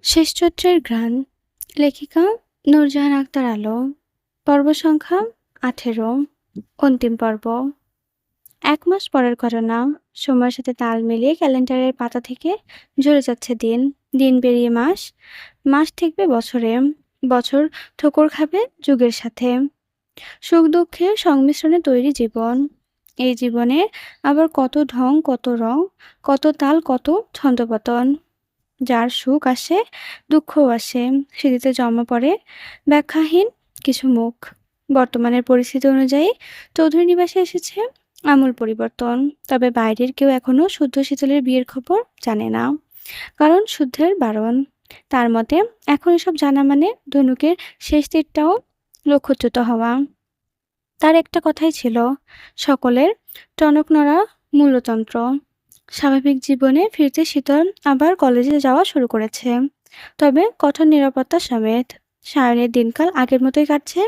শেষ চৈত্রের ঘ্রাণ। লেখিকা নূরজাহান আক্তার আলো। পর্ব সংখ্যা ১৮। অন্তিম পর্ব। ১ মাস পরের ঘটনা। সময়ের সাথে তাল মিলিয়ে ক্যালেন্ডারের পাতা থেকে ঝরে যাচ্ছে দিন। দিন পেরিয়ে মাস, মাস ঠেকবে বছরে। বছর ঠোকর খাবে যুগের সাথে। সুখ দুঃখের সংমিশ্রণে তৈরি জীবন। এই জীবনে আবার কত ঢং, কত রং, কত তাল, কত ছন্দপতন। যার সুখ আসে, দুঃখও আসে। স্মৃতিতে জমা পড়ে ব্যাখ্যাহীন কিছু মুখ। বর্তমানের পরিস্থিতি অনুযায়ী চৌধুরী নিবাসে এসেছে আমূল পরিবর্তন। তবে বাইরের কেউ এখনো শুদ্ধ শীতলের বিয়ের খবর জানে না, কারণ শুদ্ধের বারণ। তার মতে এখন এসব জানা মানে ধনুকের শেষ তীরটাও লক্ষ্যচ্যুত হওয়া। তার একটা কথাই ছিল, সকলের টনক নড়া মূলতন্ত্র। স্বাভাবিক জীবনে ফিরতে শীতল আবার কলেজে যাওয়া শুরু করেছে, তবে কঠোর নিরাপত্তা সমেত। সায়নের দিনকাল আগের মতোই কাটছে,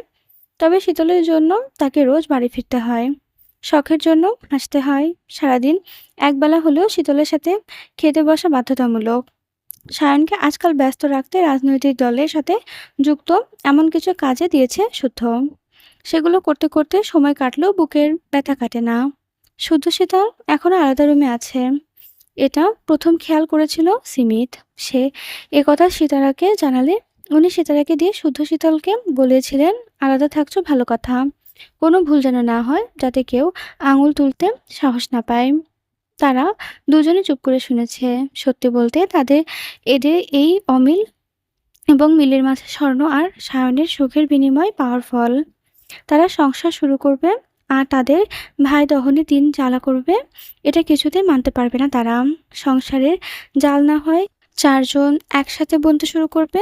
তবে শীতলের জন্য তাকে রোজ বাড়ি ফিরতে হয়। শখের জন্য হাসতে হয়। সারাদিন একবেলা হলেও শীতলের সাথে খেতে বসা বাধ্যতামূলক। সায়নকে আজকাল ব্যস্ত রাখতে রাজনৈতিক দলের সাথে যুক্ত এমন কিছু কাজে দিয়েছে শুদ্ধ। সেগুলো করতে করতে সময় কাটলেও বুকের ব্যথা কাটে না। শুদ্ধ শীতল এখনো আলাদা রুমে আছে, এটা প্রথম খেয়াল করেছিল সিমিত। সে একথা সিতারাকে জানালে উনি সিতারাকে দিয়ে শুদ্ধ শীতলকে বলেছিলেন, আলাদা থাকছো ভালো কথা, কোনো ভুল যেন না হয়, যাতে কেউ আঙুল তুলতে সাহস না পায়। তারা দুজনে চুপ করে শুনেছে। সত্যি বলতে তাদের এদের এই অমিল এবং মিলের মাঝে স্বর্ণ আর সায়নের সুখের বিনিময় পাওয়ার ফল। তারা সংসার শুরু করবে আর তাদের ভাই দহনে দিন জ্বালা করবে, এটা কিছুতেই মানতে পারবে না তারা। সংসারের জাল না হয় ৪ জন একসাথে বুনতে শুরু করবে,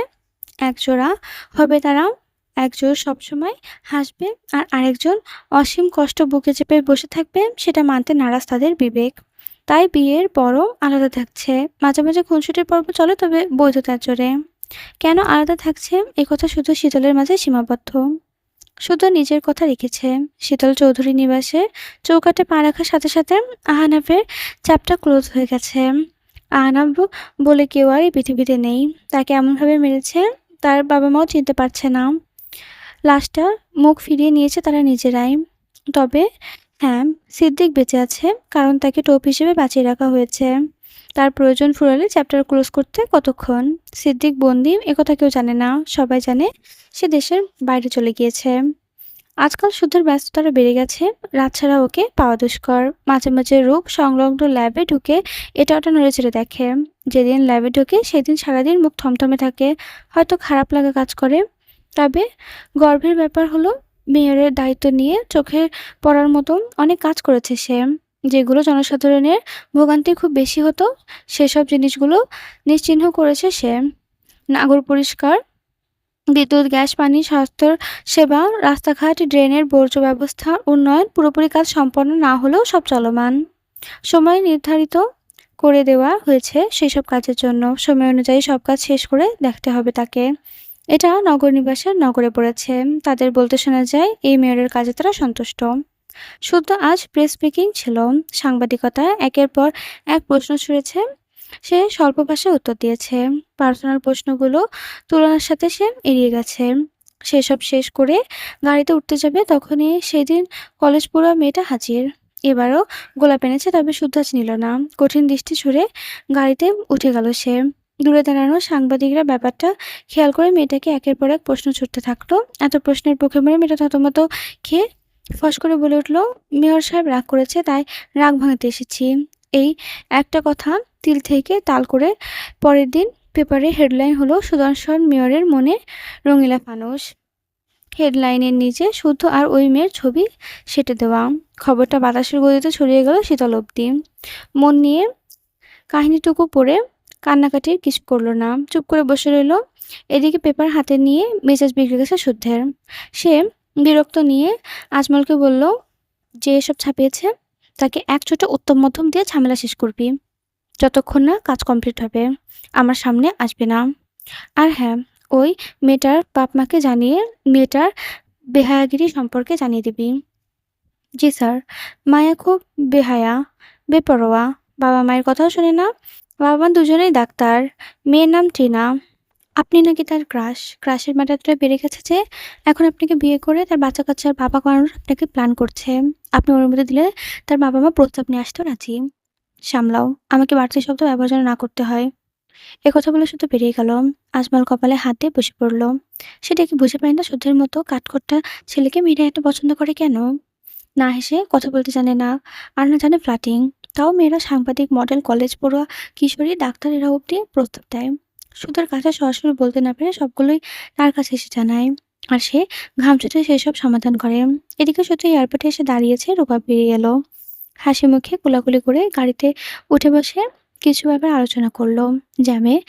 একজোড়া হবে তারা। একজোড়া সবসময় হাসবে আর আরেকজন অসীম কষ্ট বুকে চেপে বসে থাকবে, সেটা মানতে নারাজ তাদের বিবেক। তাই বিয়ের পরও আলাদা থাকছে। মাঝে মাঝে খুনসুটির পর্ব চলে, তবে বৈধতার জোরে। কেন আলাদা থাকছে একথা শুধু শীতলের মাঝে সীমাবদ্ধ। শুধু নিজের কথা রেখেছে। শীতল চৌধুরী নিবাসে চৌকাঠে পা রাখার সাথে সাথে আহনাফের চ্যাপ্টার ক্লোজ হয়ে গেছে। আহনাফ বলে কেউ আর এই পৃথিবীতে নেই। তাকে এমনভাবে মেরেছে তার বাবা মাও চিনতে পারছে না। লাশটা মুখ ফিরিয়ে নিয়েছে তারা নিজেরাই। তবে হ্যাঁ, সিদ্দিক বেঁচে আছে, কারণ তাকে টোপ হিসেবে বাঁচিয়ে রাখা হয়েছে। তার প্রয়োজন ফুরালে চ্যাপ্টার ক্লোজ করতে কতক্ষণ। সিদ্দিক বন্দি একথা কেউ জানে না, সবাই জানে সে দেশের বাইরে চলে গিয়েছে। আজকাল শুদ্ধের ব্যস্ততাটা বেড়ে গেছে। রাত ছাড়া ওকে পাওয়া দুষ্কর। মাঝে মাঝে রূপ সংলগ্ন ল্যাবে ঢুকে এটা ওটা নড়েচড়ে দেখে। যেদিন ল্যাবে ঢুকে সেদিন সারাদিন মুখ থমথমে থাকে, হয়তো খারাপ লাগা কাজ করে। তবে গর্বের ব্যাপার হলো, মেয়রের দায়িত্ব নিয়ে চোখে পড়ার মতন অনেক কাজ করেছে সে। যেগুলো জনসাধারণের ভোগান্তি খুব বেশি হতো, সেসব জিনিসগুলো নিশ্চিহ্ন করেছে সে। নাগর পরিষ্কার, বিদ্যুৎ, গ্যাস, পানি, স্বাস্থ্য সেবা, রাস্তাঘাট, ড্রেনের বর্জ্য ব্যবস্থার উন্নয়ন পুরোপুরি কাজ সম্পন্ন না হলেও সব চলমান। সময় নির্ধারিত করে দেওয়া হয়েছে সেসব কাজের জন্য। সময় অনুযায়ী সব কাজ শেষ করে দেখতে হবে তাকে। এটা নগর নিবাসের নগরে পড়েছে। তাদের বলতে শোনা যায় এই মেয়রের কাজে তারা সন্তুষ্ট। শুদ্ধ আজ প্রেস স্পিকিং ছিল। সাংবাদিকতায় একের পর এক প্রশ্ন ছুড়েছে। সে স্বল্প ভাষায় উত্তর দিয়েছে। পার্সোনাল প্রশ্নগুলো তুলনার সাথে সে এড়িয়ে গেছে। সেসব শেষ করে গাড়িতে উঠতে যাবে, তখনই সেদিন কলেজ পড়ুয়া মেয়েটা হাজির। এবারও গোলাপ এনেছে, তবে শুদ্ধ আজ নিল না। কঠিন দৃষ্টি ছুড়ে গাড়িতে উঠে গেল সে। দূরে দাঁড়ানো সাংবাদিকরা ব্যাপারটা খেয়াল করে মেয়েটাকে একের পর এক প্রশ্ন ছুটতে থাকলো। এত প্রশ্নের মুখে মেরে মেয়েটা থতমত খেয়ে ফস করে বলে উঠল, মেয়র সাহেব রাগ করেছে, তাই রাগ ভাঙাতে এসেছি। এই একটা কথা তিল থেকে তাল করে পরের দিন পেপারে হেডলাইন হলো, সুদর্শন মেয়রের মনে রঙিলা ফানুস। হেডলাইনের নিচে শুদ্ধ আর ওই মেয়ের ছবি সেঁটে দেওয়া। খবরটা বাতাসের গতিতে ছড়িয়ে গেল শীতল অবধি। মন নিয়ে কাহিনীটুকু পড়ে কান্নাকাটির কিছু করলো না, চুপ করে বসে রইল। এদিকে পেপার হাতে নিয়ে মেজাজ বিগড়ে গেছে শুদ্ধের। সে বিরক্ত নিয়ে আজমলকে বলল, যে এসব ছাপিয়েছে তাকে এক চোটে উত্তম মধ্যম দিয়ে ঝামেলা শেষ করবি, যতক্ষণ না কাজ কমপ্লিট হবে। আমার সামনে আসবে না। আর হ্যাঁ, ওই মেয়েটার বাপ মাকে জানিয়ে মেয়েটার বেহায়াগিরি সম্পর্কে জানিয়ে দিবি। জি স্যার। মায়া খুব বেহায়া, বেপরোয়া। বাবা মায়ের কথাও শোনে না। বাবা মা দুজনেই ডাক্তার। মেয়ের নাম টিনা। আপনি নাকি তার ক্রাশের ম্যাটারটা বেড়ে গেছে যে এখন আপনাকে বিয়ে করে তার বাচ্চা-কাচ্চার বাবা করানোর আপনাকে প্ল্যান করছে। আপনি অনুমতি দিলে তার বাবা-মা প্রস্তাব নিয়ে আসতেও রাজি। সামলাও। আমাকে বাড়তি শব্দ ব্যবহার যেন না করতে হয়। এ কথা বলে শুধু বেরিয়ে গেল। আজমল কপালে হাত দিয়ে বসে পড়ল। সেটা কি বুঝে পায় না সুদ্ধের মতো কাঠখোট্টা ছেলেকে মেয়েরা এত পছন্দ করে কেন? না হেসে কথা বলতে জানে না, আর না জানে ফ্লার্টিং। তাও মেয়েরা সাংবাদিক, মডেল, কলেজ পড়ুয়া, কিশোরী, ডাক্তার এরা অব্দি প্রস্তাব দেয়। সুতোর কাছে সরাসরি বলতে না পেরে সবগুলোই তার কাছে এসে জানায়। আর সে ঘাম ছুটে সেসব সমাধান করে। এদিকে শুধু এয়ারপোর্টে এসে দাঁড়িয়েছে, রূপা বেরিয়ে এলো। হাসি মুখে কোলাকুলি করে গাড়িতে উঠে বসে কিছু ব্যাপার আলোচনা করলো। জ্যামে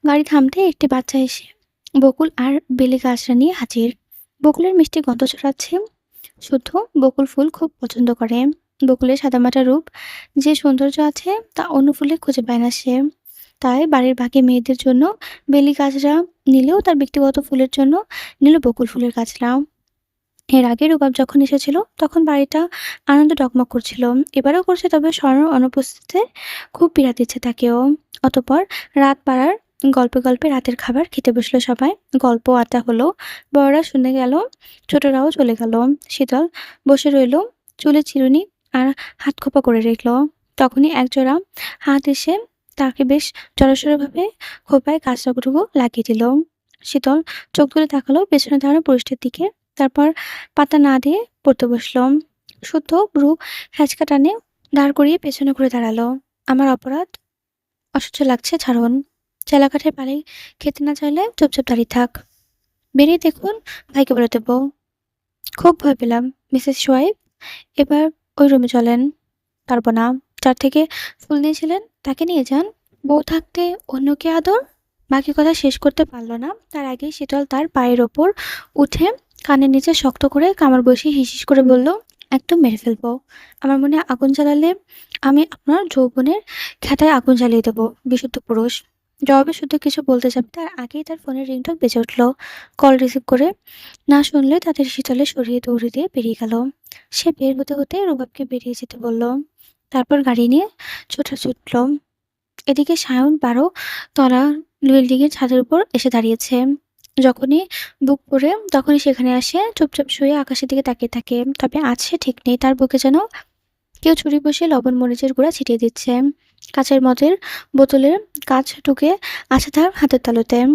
গাড়ি থামতে একটি বাচ্চা এসে বকুল আর বেলি গাছটা নিয়ে হাজির। বকুলের মিষ্টি গন্ধ ছড়াচ্ছে। শুদ্ধ বকুল ফুল খুব পছন্দ করে। বকুলের সাদামাটা রূপ, যে সৌন্দর্য আছে তা অন্য ফুলে খুঁজে পায় না সে। তাই বাড়ির বাকি মেয়েদের জন্য বেলি গাছরা নিলেও তার ব্যক্তিগত ফুলের জন্য নিল বকুল ফুলের গাছরা। এর আগে রুবাব যখন এসেছিল তখন বাড়িটা আনন্দে ডগমগ করছিল। এবারেও করছে, তবে স্বর্ণর অনুপস্থিতিতে খুব পীড়া দিচ্ছে তাকেও। অতঃপর রাত পাড়ার গল্পে গল্পে রাতের খাবার খেতে বসলো সবাই। গল্প আড্ডা হলো। বড়রা শুনে গেল, ছোটরাও চলে গেল। শীতল বসে রইল, চুলে চিরুনি আর হাত খোপা করে রেখল। তখনই একজোড়া হাত এসে তাকে বেশ জড়সড়ভাবে খোপায় কাজটুকু লাগিয়ে দিল। শীতল চোখ তুলে তাকালো পেছনে দাঁড়ানো পুরুষটির দিকে। তারপর পাত্তা না দিয়ে পড়তে বসলাম। শুদ্ধ ভ্রু হ্যাঁচকা টানে দাঁড় করিয়ে পেছনে ঘুরে দাঁড়ালো। আমার অপরাধ? অসহ্য লাগছে, ছাড়ুন। চেলাকাঠের পানি খেতে না চাইলে চুপচাপ দাঁড়িয়ে থাক। বেরিয়ে দেখুন, ভাইকে বলে দেবো। খুব ভয় পেলাম, মিসেস সোয়াইব। এবার ওই রুমে চলেন। পারবো না। যার থেকে ফুল নিয়েছিলেন তাকে নিয়ে যান। বউ থাকতে অন্যকে আদর। বাকি কথা শেষ করতে পারল না, তার আগেই শীতল তার পায়ের ওপর উঠে কানের নিচে শক্ত করে কামড় বসিয়ে হিসিস করে বলল, একদম মেরে ফেলবো। আমার মনে আগুন জ্বালালে আমি আপনার যৌবনের খেতায় আগুন জ্বালিয়ে দেবো। বিশুদ্ধ পুরুষ। জবাবে শুদ্ধ কিছু বলতে যাবে তার আগেই তার ফোনের রিংটোন বেজে উঠল। কল রিসিভ করে না শুনলে তাদের শীতলে সরিয়ে দৌড়ে দিয়ে বেরিয়ে গেল। সে বের হতে হতে রুবাবকে বেরিয়ে যেতে বলল। তারপর গাড়ি নিয়ে ছুটল। এদিকে সায়ন ১২ তলা বিল্ডিংয়ের ছাদের উপর এসে দাঁড়িয়েছে। যখনই বুক পড়ে তখনই সেখানে আসে, চুপচাপ শুয়ে আকাশের দিকে তাকিয়ে থাকে। তবে আজ সে ঠিক নেই, তার বুকে যেন কেউ ছুরি বসিয়ে লবণ মরিচের গুঁড়া ছিটিয়ে দিচ্ছে। কাঁচের মদের বোতলের কাঁচ ঢুকে আছে তার হাতের তালুতে।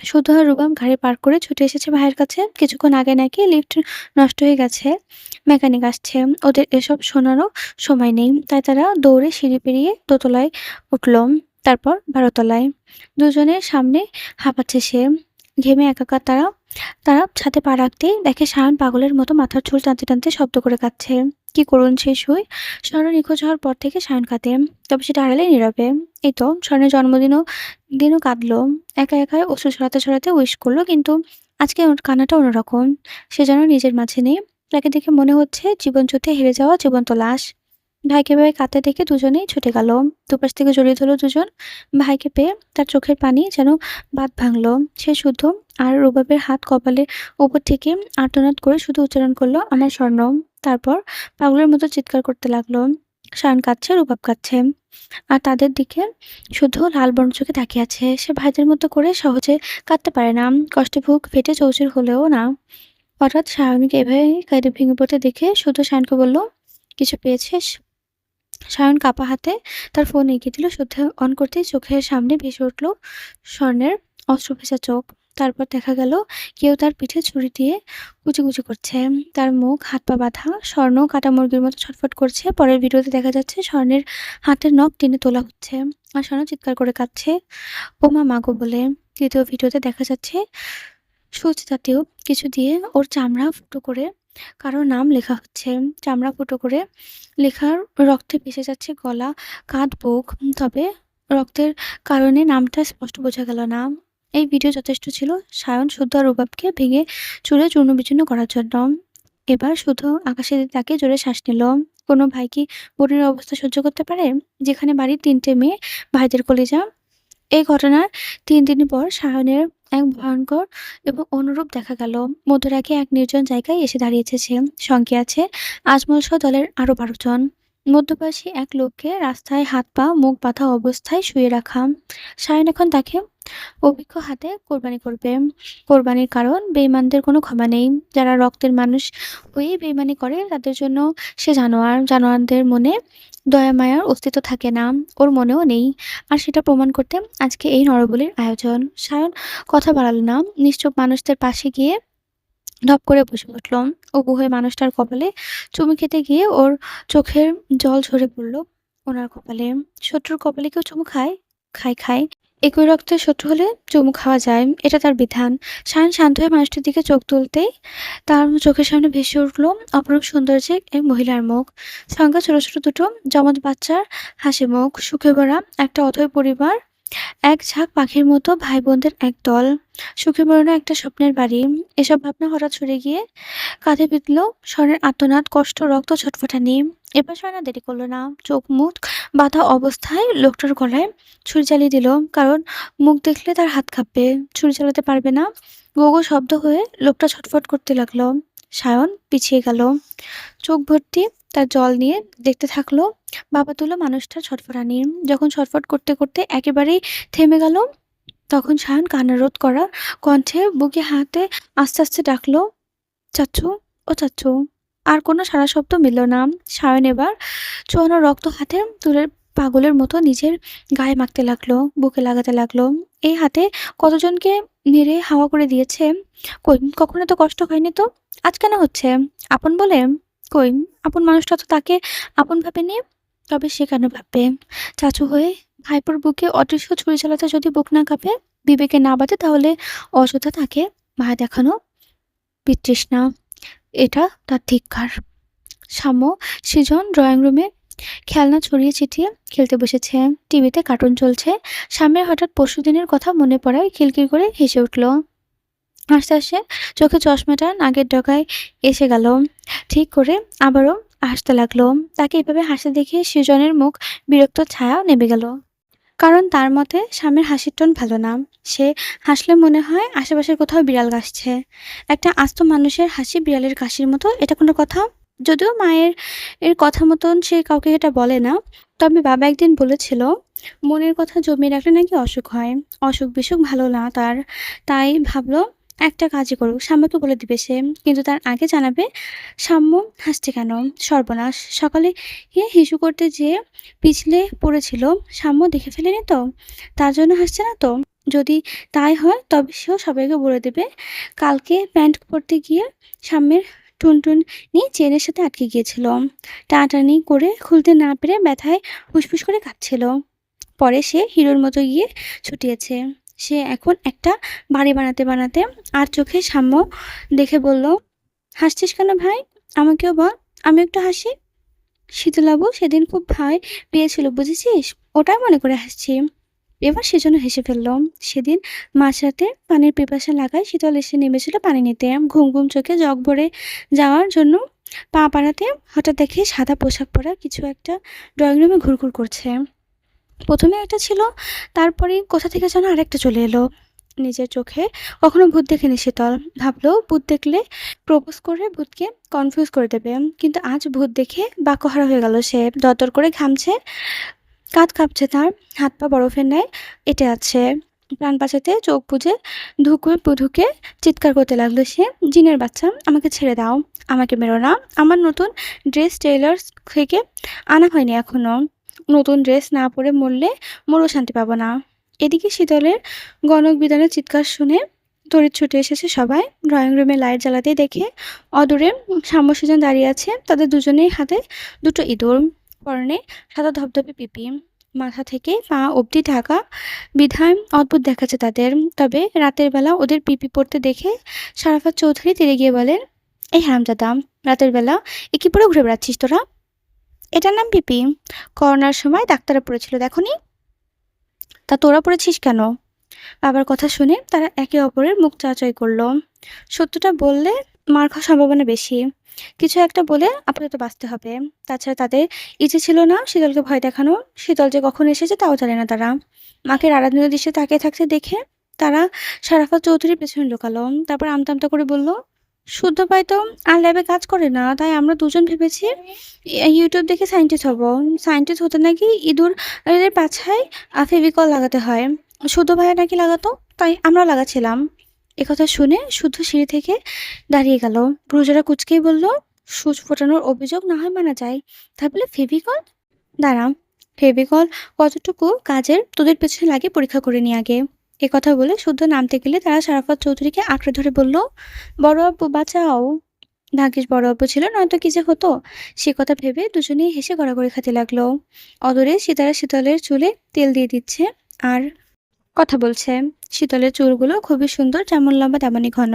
শুদ্ধ আর রুবাম গাড়ি পার্ক করে ছুটে এসেছে ভাইয়ের কাছে। কিছুক্ষণ আগে নাকি লিফট নষ্ট হয়ে গেছে, মেকানিক আসছে। ওদের এসব শোনারও সময় নেই, তাই তারা দৌড়ে সিঁড়ি পেরিয়ে দোতলায় উঠল, তারপর ১২ তলায়। দুজনের সামনে হাঁপাচ্ছে সে, ঘেমে একাকার। তারা তারা ছাদে পা রাখতেই দেখে সায়ন পাগলের মতো মাথার চুল টানতে টানতে শব্দ করে কাঁদছে। কি করুন সে শুই। স্বর্ণ নিখোঁজ হওয়ার পর থেকে সায়ন কাঁদে, তবে সেটা আড়ালে নীরবে। এই তো স্বর্ণের দিনও কাঁদলো, একা একাই অশ্রু ছড়াতে ছড়াতে উইশ করলো, কিন্তু আজকে ওর কান্নাটা অন্যরকম। সে যেন নিজের মাঝে নেই। তাকে দেখে মনে হচ্ছে জীবন যুদ্ধে হেরে যাওয়া জীবন্ত লাশ। ভাইকে ভেবে কাঁদতে দেখে দুজনেই ছুটে গেল। দুপাশ থেকে জড়িয়ে ধরল দুজন। ভাইকে পেয়ে তার চোখের পানি যেন বাঁধ ভাঙলো। সে শুদ্ধ আর রুবাবের হাত কপালের ওপর থেকে আর্তনাদ করে শুধু উচ্চারণ করলো, আমার স্বর্ণ। তারপর পাগলের মতো চিৎকার করতে লাগলো। সায়ন কাঁদছে, রুবাব কাঁদছে, আর তাদের দিকে শুধু লাল বর্ণ চোখে তাকিয়ে আছে। সে ভাইদের মতো করে সহজে কাঁদতে পারে না, কষ্টে বুক ফেটে চৌচির হলেও না। হঠাৎ সায়নকে এভাবে কাঁদে ভেঙে পড়তে দেখে শুধু সায়নকে বলল, কিছু পেয়েছিস? সায়ন কাঁপা হাতে তার ফোন এগিয়ে দিল। শুদ্ধ অন করতেই চোখের সামনে ভেসে উঠল স্বর্ণের অশ্রুভেজা চোখ। তারপর দেখা গেল কেউ তার পিঠে ছুরি দিয়ে কুচি করছে। তার মুখ হাত পা বাঁধা। স্বর্ণ কাটা মুরগির মতো ছটফট করছে। পরের ভিডিওতে দেখা যাচ্ছে স্বর্ণের হাতের নখ টেনে তোলা হচ্ছে, আর স্বর্ণ চিৎকার করে কাঁদছে, ও মা মাগো বলে। তৃতীয় ভিডিওতে দেখা যাচ্ছে সূচ জাতীয় কিছু দিয়ে ওর চামড়া ফুটো করে কারো নাম লেখা হচ্ছে। চামড়া ফুটো করে লেখার রক্তে ভেসে যাচ্ছে গলা, কাঁধ, বুক। তবে রক্তের কারণে নামটা স্পষ্ট বোঝা গেল না। এই ভিডিও যথেষ্ট ছিল সায়ন, শুদ্ধ আর রুবাবকে ভেঙে চুরে চূর্ণ বিচূর্ণ করার জন্য। এবার শুধু আকাশের দিকে তাকিয়ে জোরে শ্বাস নিল। কোনো ভাই কি বোনের অবস্থা সহ্য করতে পারে, যেখানে বাড়ির ৩টে মেয়ে, ভাইদের কলিজা? এই ঘটনার ৩ দিন পর সায়নের এক ভয়ঙ্কর এবং অনুরূপ দেখা গেল। মধ্যরাতে এক নির্জন জায়গায় এসে দাঁড়িয়েছে সে। সঙ্গে আছে আজমল সহ দলের আরো ১২ জন। মধ্যবয়সী এক লোককে রাস্তায় হাত পা মুখ বাঁধা অবস্থায় শুয়ে রাখা। সায়ন এখন তাকে অভিজ্ঞ হাতে কোরবানি করবে। কোরবানির কারণ বেঈমানদের কোনো ক্ষমা নেই। যারা রক্তের মানুষ হয়ে বেঈমানি করে তাদের জন্য সে জানোয়ার। জানোয়ারদের মনে দয়া মায়ার অস্তিত্ব থাকে না, ওর মনেও নেই। আর সেটা প্রমাণ করতে আজকে এই নরবলির আয়োজন। সায়ন কথা বাড়ালো না, নিশ্চুপ মানুষদের পাশে গিয়ে ধপ করে বসে উঠল। অবু হয়ে মানুষটার কপালে চুমু খেতে গিয়ে ওর চোখের জল ঝরে পড়ল ওনার কপালে। শত্রুর কপালে কেউ চুমু খায়? খায়, খায়। একই রক্তের শত্রু হলে চুমু খাওয়া যায়, এটা তার বিধান। সায়ন শান্ত হয়ে মানুষটির দিকে চোখ তুলতেই তার চোখের সামনে ভেসে উঠল অপরূপ সৌন্দর্যের এক মহিলার মুখ। সঙ্গে ছোট ছোট দুটো জমজ বাচ্চার হাসি মুখ, সুখে ভরা একটা অথৈ পরিবার, এক ঝাঁক পাখির মতো ভাই বোনদের এক দল, সুখে বেরোনো একটা স্বপ্নের বাড়ি। এসব ভাবনা হঠাৎ সরে গিয়ে কাঁধে বিঁধল স্বরের আর্তনাদ, কষ্ট, রক্ত, ছটফটানি। এবার সয়না দেরি করলো না, চোখ মুখ বাঁধা অবস্থায় লোকটার গলায় ছুরি চালিয়ে দিল। কারণ মুখ দেখলে তার হাত কাঁপবে, ছুরি চালাতে পারবে না। গোগো শব্দ হয়ে লোকটা ছটফট করতে লাগলো। সায়ন পিছিয়ে গেল, চোখ ভর্তি তার জল নিয়ে দেখতে থাকলো বাবা তুলো মানুষটার ছটফটানি। যখন ছটফট করতে করতে একেবারেই থেমে গেল, তখন সায়ন কান্না রোধ করা কণ্ঠে বুকে হাতে আস্তে আস্তে ডাকলো, চাচ্চু, ও চাচ্চু। আর কোনো সাড়া শব্দ মিলল না। সায়ন এবার চুয়ানো রক্ত হাতে তুলে পাগলের মতো নিজের গায়ে মাখতে লাগলো, বুকে লাগাতে লাগলো। এই হাতে কতজনকে নেড়ে হাওয়া করে দিয়েছে। কই কখনো তো কষ্ট হয়নি, তো আজ কেন হচ্ছে? আপন বলে? কই আপন মানুষটা তো তাকে আপন ভাবেনি। তবে সে কেন ভাববে? চাচু হয়ে ভাইপোর বুকে অদৃশ্য ছুরি চালাতে যদি বুক না কাঁপে, বিবেকে না বাঁধে, তাহলে অযথা তাকে ভয় দেখানো বিতৃষ্ণা, এটা তার ধিক্কার। সাম্য সৃজন ড্রয়িং রুমে খেলনা ছড়িয়ে ছিটিয়ে খেলতে বসেছে। টিভিতে কার্টুন চলছে। সাম্যের হঠাৎ পরশুদিনের কথা মনে পড়ায় খিলখিল করে হেসে উঠল। হাসতে হাসতে চোখে চশমাটা নাকের ডগায় এসে গেল। ঠিক করে আবারও হাসতে লাগলো। তাকে এভাবে হাসতে দেখে সৃজনের মুখ বিরক্ত ছায়া নেমে গেল। কারণ তার মতে স্বামীর হাসির টোন ভালো না। সে হাসলে মনে হয় আশেপাশের কোথাও বিড়াল গাসছে। একটা আস্ত মানুষের হাসি বিড়ালের কাশির মতো, এটা কোনো কথা? যদিও মায়ের কথা মতন সে কাউকে এটা বলে না, তবে বাবা একদিন বলেছিল মনের কথা জমিয়ে রাখলে নাকি অসুখ হয়। অসুখ বিসুখ ভালো না তার। তাই ভাবলো একটা কাজই করুক, সাম্যকে বলে দিবে সে। কিন্তু তার আগে জানাবে সাম্য হাসছে কেন। সর্বনাশ, সকালে হিসু করতে যেয়ে পিছলে পড়েছিল, সাম্য দেখে ফেলেনি তো? তার জন্য হাসছে না তো? যদি তাই হয় তবে সেও সবাইকে বলে দেবে কালকে প্যান্ট পরতে গিয়ে সাম্যের টুনটুনি চেনের সাথে আটকে গিয়েছিল। টানাটানি করে খুলতে না পেরে ব্যথায় ফুসফুস করে কাঁদছিল। পরে সে হিরোর মতো গিয়ে ছুটিয়েছে। সে এখন একটা বাড়ি বানাতে বানাতে আর চোখে সাম্য দেখে বলল, হাসছিস কেন ভাই? আমাকেও বল, আমি একটু হাসি। শীতলাবু সেদিন খুব ভয় পেয়েছিল বুঝেছিস, ওটাই মনে করে হাসছি। এবার সেজন্য হেসে ফেলল। সেদিন মাঝরাতে পানির পিপাসা লাগায় শীতল এসে নেমেছিল পানি নিতে। ঘুম ঘুম চোখে জগ ভরে যাওয়ার জন্য পা বাড়াতে হঠাৎ দেখে সাদা পোশাক পরা কিছু একটা ড্রয়িং রুমে ঘুরঘুর করছে। প্রথমে একটা ছিল, তারপরে কোথা থেকে যেন আরেকটা চলে এলো। নিজের চোখে কখনো ভূত দেখেনি শীতল, ভাবলো ভূত দেখলে প্রপোজ করে ভূতকে কনফিউজ করে দেবে। কিন্তু আজ ভূত দেখে বাক্যহারা হয়ে গেল সে। দরদর করে ঘামছে, কাঁধ কাঁপছে তার, হাত পা বরফের ন্যায় এঁটে আছে। প্রাণ বাঁচাতে চোখ বুজে ঢুকে চিৎকার করতে লাগলো সে, জিনের বাচ্চা, আমাকে ছেড়ে দাও, আমাকে মেরো না। আমার নতুন ড্রেস টেইলার্স থেকে আনা হয়নি এখনো। নতুন ড্রেস না পরে মরলে মরও শান্তি পাবো না। এদিকে শীতলের গণক বিধানের চিৎকার শুনে তড়িৎ ছুটে এসেছে সবাই। ড্রয়িং রুমে লাইট জ্বালাতে দেখে অদূরে সাম্যসুজন দাঁড়িয়ে আছে। তাদের দুজনেই হাতে দুটো ইঁদুর, পরনে সাদা ধবধবে পিপি, মাথা থেকে পা অবধি ঢাকা বিধায় অদ্ভুত দেখাচ্ছে তাদের। তবে রাতের বেলা ওদের পিপি পড়তে দেখে সারাফাত চৌধুরী তেড়ে গিয়ে বলেন, এই হারামজাদা, রাতের বেলা এ কি পরে ঘুরে বেড়াচ্ছিস তোরা? এটার নাম পিপি। করোনার সময় ডাক্তাররা পড়েছিল দেখনি? তা তোরা পড়েছিস কেন? বাবার কথা শুনে তারা একে অপরের মুখ চাচাই করলো। সত্যটা বললে মার খাওয়ার সম্ভাবনা বেশি। কিছু একটা বলে আপাতত বাঁচতে হবে। তাছাড়া তাদের ইচ্ছে ছিল না শীতলকে ভয় দেখানো। শীতল যে কখন এসেছে তাও জানে না তারা। মাকে আরাধনা দৃশ্যে তাকিয়ে থাকতে দেখে তারা সারাফাত চৌধুরীর পেছনে লুকালো। তারপর আমতা আমতা করে বলল, শুদ্ধ পাই তো আর ল্যাবে কাজ করে না, তাই আমরা দুজন ভেবেছি ইউটিউব দেখে সায়েন্টিস্ট হব। সায়েন্টিস্ট হতে নাকি ইঁদুর এদের পাছায় ফেভিকল লাগাতে হয়। শুদ্ধ ভাইয়া নাকি লাগাতো, তাই আমরা লাগাচ্ছিলাম। একথা শুনে শুদ্ধ সিঁড়ি থেকে দাঁড়িয়ে গেল। ব্রুজারা কুচকেই বলল, সুচ ফোটানোর অভিযোগ না হয় মানা যায়, তাই বলে ফেভিকল? দাঁড়া, ফেভিকল কতটুকু কাজের তোদের পেছনে লাগে পরীক্ষা করে নি আগে। কথা বলে শুদ্ধ নামতে গেলে তারা সারাফাত চৌধুরীকে আঁকড়ে ধরে বলল, বড় আব্বু বাঁচাও। ভাগ্যিস বড় আব্বু ছিল, নয়তো কি যে হতো। সে কথা ভেবে দুজনেই হেসে গড়াগড়ি খেতে লাগলো। অদূরে সিতারা শীতলের চুলে তেল দিয়ে দিচ্ছে আর কথা বলছে। শীতলের চুলগুলো খুবই সুন্দর, যেমন লম্বা তেমনই ঘন।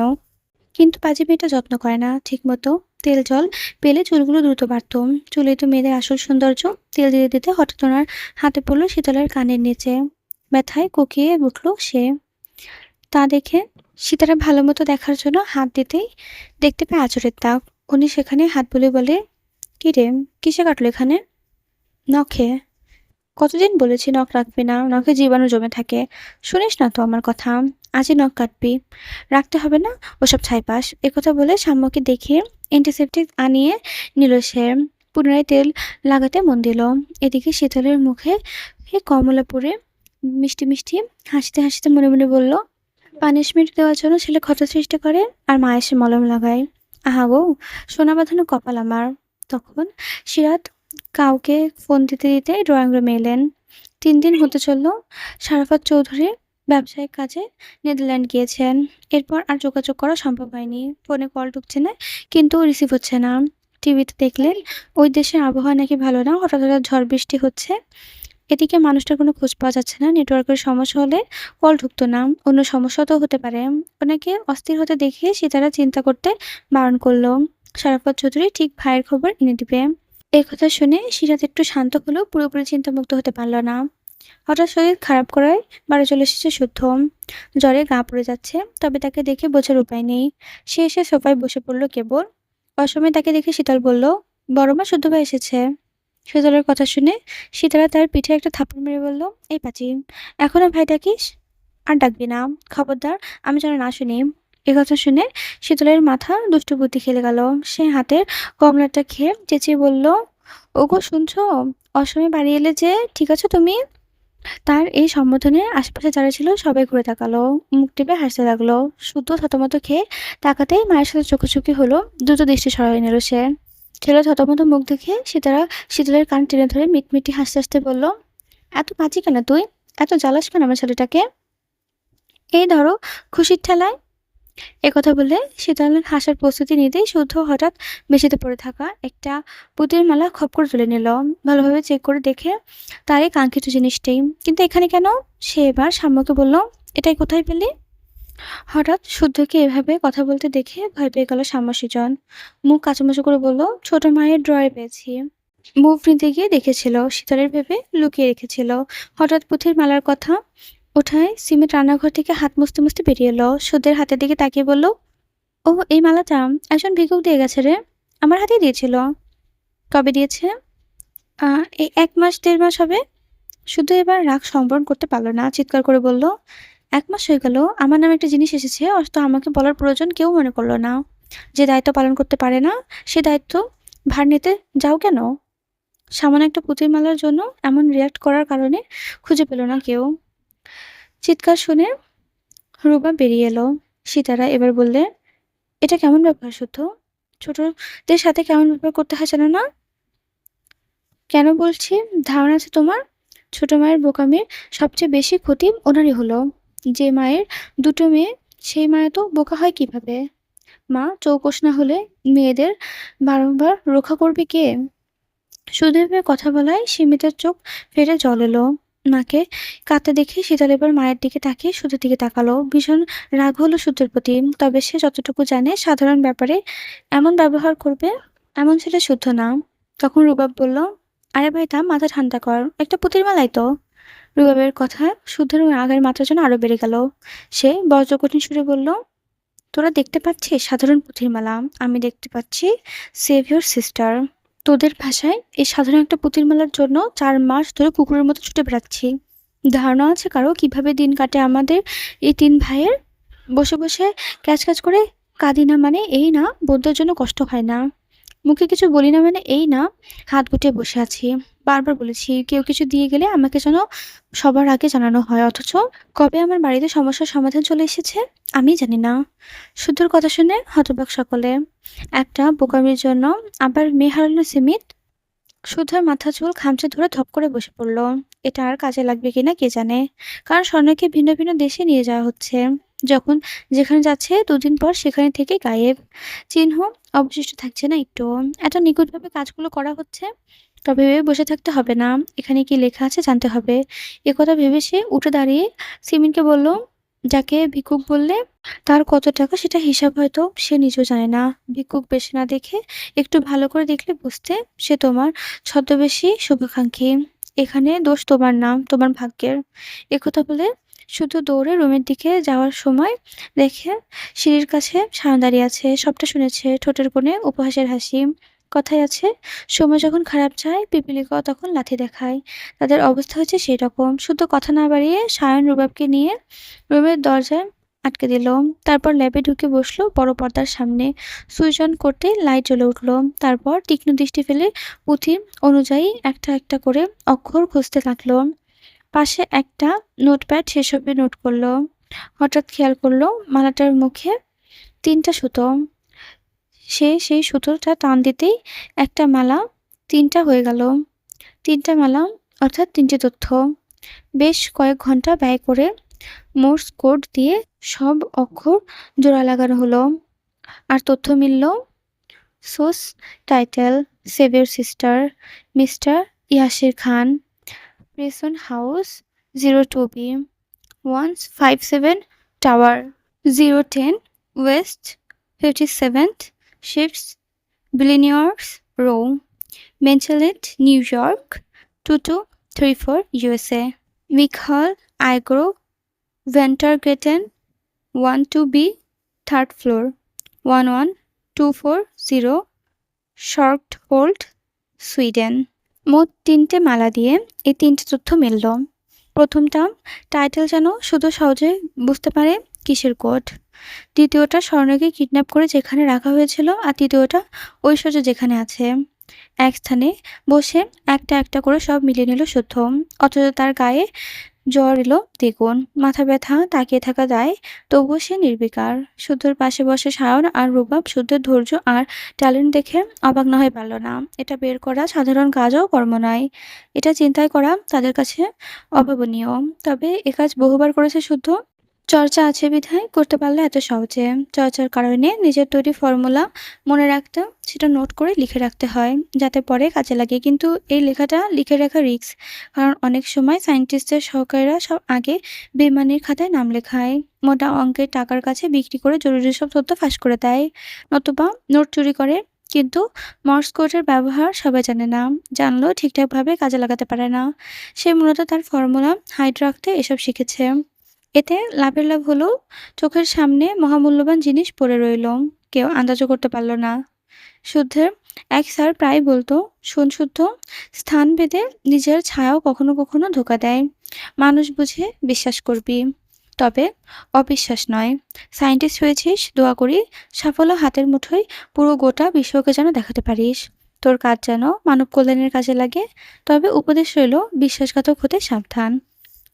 কিন্তু পাজি মেয়েটা যত্ন করে না ঠিক মতো। তেল জল পেলে চুলগুলো দ্রুত বাড়ত। চুলেই তো মেয়েদের আসল সৌন্দর্য। তেল দিতে দিতে হঠাৎ ওনার হাতে পড়লো শীতলের কানের নিচে। ব্যথায় কুকিয়ে উঠল সে। তা দেখে সীতারা ভালো মতো দেখার জন্য হাত দিতেই দেখতে পায় আঁচড়ের দাগ। উনি সেখানে হাত বুলিয়ে বলে, কি রে, কিসে কাটলো এখানে? নখে। কতদিন বলেছি নখ রাখবি না, নখে জীবাণু জমে থাকে। শুনিস না তো আমার কথা। আজই নখ কাটবি, রাখতে হবে না ওসব ছাইপাস। একথা বলে সাম্যকে দেখিয়ে অ্যান্টিসেপটিক আনিয়ে নিল সে। পুনরায় তেল লাগাতে মন দিল। এদিকে শীতলের মুখে কমলাপুরে মিষ্টি মিষ্টি হাসিতে হাসিতে মনে মনে বলল, পানিশমেন্ট দেওয়ার জন্য ছেলে ক্ষত সৃষ্টি করে আর মা এসে মলম লাগায়। আহা গো, সোনা বাঁধানো কপাল আমার। তখন সিরাত কাউকে ফোন দিতে দিতে ড্রয়িং রুমে এলেন। 3 দিন হতে চলল সারাফাত চৌধুরী ব্যবসায়িক কাজে নেদারল্যান্ড গিয়েছেন। এরপর আর যোগাযোগ করা সম্ভব হয়নি। ফোনে কল ঢুকছে না, কিন্তু রিসিভ হচ্ছে না। টিভিতে দেখলেন ওই দেশের আবহাওয়া নাকি ভালো না, হঠাৎ হঠাৎ ঝড় বৃষ্টি হচ্ছে। এদিকে মানুষটার কোনো খোঁজ পাওয়া যাচ্ছে না। নেটওয়ার্কের সমস্যা হলে কল ঢুকতো না, অন্য সমস্যা তো হতে পারে। ওনাকে অস্থির হতে দেখে সীতারা চিন্তা করতে বারণ করলো। সারাফত চৌধুরী ঠিক ভাইয়ের খবর এনে দিবে। এই কথা শুনে সিরাত একটু শান্ত হলেও পুরোপুরি চিন্তামুক্ত হতে পারল না। হঠাৎ শরীর খারাপ করায় বাড়ি চলে এসেছে শুদ্ধ। জ্বরে গা পড়ে যাচ্ছে, তবে তাকে দেখে বোঝার উপায় নেই। সে এসে সোফায় বসে পড়ল কেবল। অসময়ে তাকে দেখে শীতল বলল, বড় মা শুদ্ধ ভাই এসেছে। শীতলের কথা শুনে সীতারা তার পিঠে একটা থাপ্পড় মেরে বলল, এই পাচি, এখনো ভাই ডাকিস? আর ডাকবি না, খবরদার, আমি যেন না শুনি। কথা শুনে শীতলের মাথা দুষ্টু বুদ্ধি খেলে গেল। সে হাতের কমলাটা খেয়ে চেঁচিয়ে বলল, ওগো শুনছো? অসময়ে বাড়ি এলে যে, ঠিক আছো তুমি? তার এই সম্বোধনে আশেপাশে যারা ছিল সবাই ঘুরে তাকালো, মুখ টিপে হাসতে লাগলো। শুদ্ধ থতমত খেয়ে তাকাতেই মায়ের সাথে চোখাচোখি হলো। দ্রুত দৃষ্টি সরাই নিল সে। ছেলে থতমত মুখ দেখে সীতারা শীতলের কান টেনে ধরে মিটমিটি হাসতে হাসতে বলল, এত পাচি কেন তুই? এত জ্বালাস কেন আমার ছেলেটাকে? এই ধরো খুশির ঠেলায়। কথা বলে শীতলের হাসার প্রস্তুতি নিতেই শুদ্ধ হঠাৎ বেশিতে পড়ে থাকা একটা পুঁতির মালা খপ করে তুলে নিল। ভালোভাবে চেক করে দেখে তার এই কাঙ্ক্ষিত জিনিসটাই। কিন্তু এখানে কেন? সে এবার সাম্যকে বলল, এটাই কোথায় পেলি? হঠাৎ শুদ্ধকে এভাবে কথা বলতে দেখে ভয় পেয়ে গেল সাম্যসীজন। মুখ কাচুমাচু করে বলল, ছোট মায়ের ড্রয়ে পেয়েছি। মুভ নিতে গিয়ে দেখেছিল শীতলের ভেবে লুকিয়ে রেখেছিল। হঠাৎ পুঁথির মালার কথা ওঠায় সিমেন্ট রান্নাঘর থেকে হাত মুছতে মুছতে বেরিয়ে এলো। শুদ্ধের হাতের দিকে তাকিয়ে বলল, ও, এই মালাটা একজন ভিক্ষুক দিয়ে গেছে রে, আমার হাতেই দিয়েছিল। কবে দিয়েছে? এই 1 মাস 1.5 মাস হবে। শুদ্ধ এবার রাগ সংবরণ করতে পারল না, চিৎকার করে বলল, 1 মাস হয়ে গেল, আমার নামে একটা জিনিস এসেছে, অথচ আমাকে বলার প্রয়োজন কেউ মনে করলো না। যে দায়িত্ব পালন করতে পারে না সে দায়িত্ব ভার নিতে যাও কেন? সামান্য একটা পুঁতির মালার জন্য এমন রিয়াক্ট করার কারণে খুঁজে পেল না কেউ। চিৎকার শুনে রুবা বেরিয়ে এলো। সীতারা এবার বললে, এটা কেমন ব্যাপার শুদ্ধ? ছোটদের সাথে কেমন ব্যাপার করতে হয় জানো না? কেন বলছি? ধারণা আছে তোমার? ছোট মায়ের বোকামির সবচেয়ে বেশি ক্ষতি ওনারই হলো। যে মায়ের 2টো মেয়ে, সেই মায়ের তো বোকা হয় কিভাবে? মা চৌকস না হলে মেয়েদের বারংবার রক্ষা করবে কে? সুদীপে কথা বলায় সীমিতের চোখ ফেটে জল এলো। মাকে কাঁদতে দেখে শীতল এবার মায়ের দিকে তাকিয়ে সুদের দিকে তাকালো। ভীষণ রাগ হলো সুদের প্রতি। তবে সে যতটুকু জানে সাধারণ ব্যাপারে এমন ব্যবহার করবে, এমন ছেলে শুদ্ধ না। তখন রুবাব বলল, আরে ভাই তা মাথা ঠান্ডা কর, একটা পুঁতির মালাই তো। রুবাবের কথা শুদ্ধের রাগের মাত্রা যেন আরো বেড়ে গেল। সে বজ্রকঠিন সুরে বলল, তোরা দেখতে পাচ্ছিস সাধারণ পুঁথির মালা, আমি দেখতে পাচ্ছি সেভ ইউর সিস্টার। তোদের ভাষায় এই সাধারণ একটা পুঁতির মালার জন্য 4 মাস ধরে কুকুরের মতো ছুটে বেড়াচ্ছি। ধারণা আছে কারো কিভাবে দিন কাটে আমাদের এই 3 ভাইয়ের? বসে বসে ক্যাচ করে কাঁদি না মানে এই না বৌদ্ধের জন্য কষ্ট হয় না, মুখে কিছু বলি না মানে এই না হাত গুটিয়ে বসে আছি। বারবার বলেছি কেউ কিছু দিয়ে গেলে আমাকে যেন সবার আগে জানানো হয়, অথচ কবে আমার বাড়িতে সমস্যার সমাধান চলে এসেছে আমি জানি না। শুদ্ধর কথা শুনে হতবাক সকলে। একটা বোকামির জন্য আবার মেয়ে হারানো সিমিত। শুদ্ধর মাথা চুল খামচে ধরে ধপ করে বসে পড়ল। এটা আর কাজে লাগবে কিনা কে জানে, কারণ স্বর্ণকে ভিন্ন ভিন্ন দেশে নিয়ে যাওয়া হচ্ছে। যখন যেখানে যাচ্ছে দুদিন পর সেখানে থেকে গায়েব, চিহ্ন অবশিষ্ট থাকছে না একটু। এত নিখুঁতভাবে কাজগুলো করা হচ্ছে, তবে ভেবে বসে থাকতে হবে না, এখানে কি লেখা আছে জানতে হবে। একথা ভেবে সে উঠে দাঁড়িয়ে সিমিনকে বলল, যাকে ভিক্ষুক বললে তার কত টাকা সেটা হিসাব হয়তো সে নিজেও জানে না। ভিক্ষুক বেশি না দেখে একটু ভালো করে দেখলে বুঝতে, সে তোমার ছদ্মবেশী শুভাকাঙ্ক্ষী। এখানে দোষ তোমার না, তোমার ভাগ্যের। একথা বলে শুধু দৌড়ে রুমের দিকে যাওয়ার সময় দেখে সিঁড়ির কাছে সায়ন দাঁড়িয়ে আছে। সবটা শুনেছে, ঠোঁটের কোণে উপহাসের হাসি। কথায় আছে, সময় যখন খারাপ যায় পিপীলিকাও তখন লাথি দেখায়। তাদের অবস্থা হচ্ছে সেই রকম। শুধু কথা না বাড়িয়ে সায়ন রুবাবকে নিয়ে রুমের দরজায় আটকে দিল। তারপর ল্যাবে ঢুকে বসলো বড় পর্দার সামনে। সুইচ অন করতে লাইট জ্বলে উঠলো। তারপর তীক্ষ্ণ দৃষ্টি ফেলে পুঁথি অনুযায়ী একটা একটা করে অক্ষর খুঁজতে লাগলো। পাশে একটা নোটপ্যাড সেসবে নোট করলো। হঠাৎ খেয়াল করলো মালাটার মুখে ৩টা সুতো। সে সেই সুতোটা টান দিতেই একটা মালা ৩টা হয়ে গেল। ৩টা মালা অর্থাৎ ৩টে তথ্য। বেশ কয়েক ঘন্টা ব্যয় করে মোর্স কোড দিয়ে সব অক্ষর জোড়া লাগানো হলো। আর তথ্য মিলল। Source title, save your sister, mister Yasir Khan, Preston House, 02B, 157 tower, 010 west 57th শিফটস, বিলিনিয়ার্স রো, মেন্টালেট নিউ ইয়র্ক 2234 USA, মিখাল আইগ্রো ভেন্টারগেটেন 12B, 3rd floor, 11240, শর্টহোল্ড, সুইডেন। মোট ৩টে মালা দিয়ে এই ৩টে তথ্য মিলল। প্রথমটা টাইটেল যেন শুধু সহজে বুঝতে পারে কিসের কোড। দ্বিতীয়টা স্বর্ণকে কিডন্যাপ করে যেখানে রাখা হয়েছিল, আর তৃতীয়টা ঐশ্বর্য যেখানে আছে। এক স্থানে বসে একটা একটা করে সব মিলিয়ে নিল শুদ্ধ, অথচ তার গায়ে জ্বর এলো দ্বিগুণ, মাথা ব্যথা, তাকিয়ে থাকা দায়, তবুও সে নির্বিকার। শুদ্ধর পাশে বসে সায়ন আর রুবাব শুদ্ধের ধৈর্য আর ট্যালেন্ট দেখে অবাক না হয়ে পারল না। এটা বের করা সাধারণ কাজও কর্ম নয়, এটা চিন্তায় করা তাদের কাছে অভাবনীয়। তবে এ কাজ বহুবার করেছে শুদ্ধ। চর্চা আছে বিধায় করতে পারলে এত সহজে। চর্চার কারণে নিজের তৈরি ফর্মুলা মনে রাখতে, সেটা নোট করে লিখে রাখতে হয় যাতে পরে কাজে লাগে। কিন্তু এই লেখাটা লিখে রাখা রিস্ক, কারণ অনেক সময় সায়েন্টিস্টদের সহকারীরা সব আগে বেইমানির খাতায় নাম লেখায়, মোটা অঙ্কের টাকার কাছে বিক্রি করে জরুরি সব তথ্য ফাঁস করে দেয়, নতুবা নোট চুরি করে। কিন্তু মর্স কোডের ব্যবহার সবাই জানে না, জানলেও ঠিকঠাকভাবে কাজে লাগাতে পারে না। সে মূলত তার ফর্মুলা হাইড রাখতে এসব শিখেছে। এতে লাভের লাভ হলো, চোখের সামনে মহামূল্যবান জিনিস পড়ে রইল, কেউ আন্দাজও করতে পারল না। শুদ্ধের এক স্যার প্রায় বলতো, শোন শুদ্ধ, স্থান ভেদে নিজের ছায়াও কখনো কখনো ধোকা দেয়। মানুষ বুঝে বিশ্বাস করবি, তবে অবিশ্বাস নয়। সায়েন্টিস্ট হয়েছিস, দোয়া করি সাফল্য হাতের মুঠোয় পুরো গোটা বিশ্বকে যেন দেখাতে পারিস। তোর কাজ যেন মানব কল্যাণের কাজে লাগে। তবে উপদেশ রইল, বিশ্বাসঘাতক হতে সাবধান।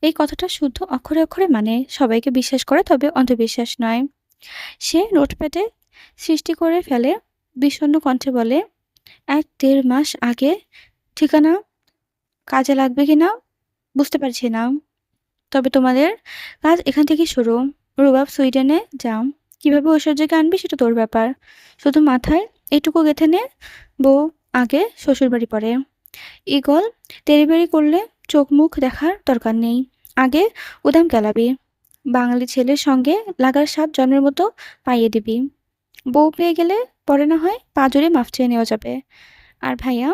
এই কথাটা শুদ্ধ অক্ষরে অক্ষরে মানে, সবাইকে বিশ্বাস করে তবে অন্ধবিশ্বাস নয়। সে নোটপ্যাডে সৃষ্টি করে ফেলে, বিষণ্ণ কণ্ঠে বলে, ১-১.৫ মাস আগে, ঠিকানা কাজে লাগবে কিনা বুঝতে পারছি না, তবে তোমাদের কাজ এখান থেকে শুরু। রুবাব, সুইডেনে যাও, কিভাবে ঐশ্বর্যকে আনবি সেটা তোর ব্যাপার, শুধু মাথায় এইটুকু গেঁথে নে, বউ আগে শ্বশুরবাড়ি পরে। ঈগল তেড়িবেড়ি করলে চোখ মুখ দেখার দরকার নেই, আগে উদাম কেলাবি। বাঙালি ছেলের সঙ্গে লাগার স্বাদ জন্মের মতো পাইয়ে দিবি। বউ পেয়ে গেলে পরে না হয় পা জড়িয়ে মাফ চেয়ে নেওয়া যাবে। আর ভাইয়া,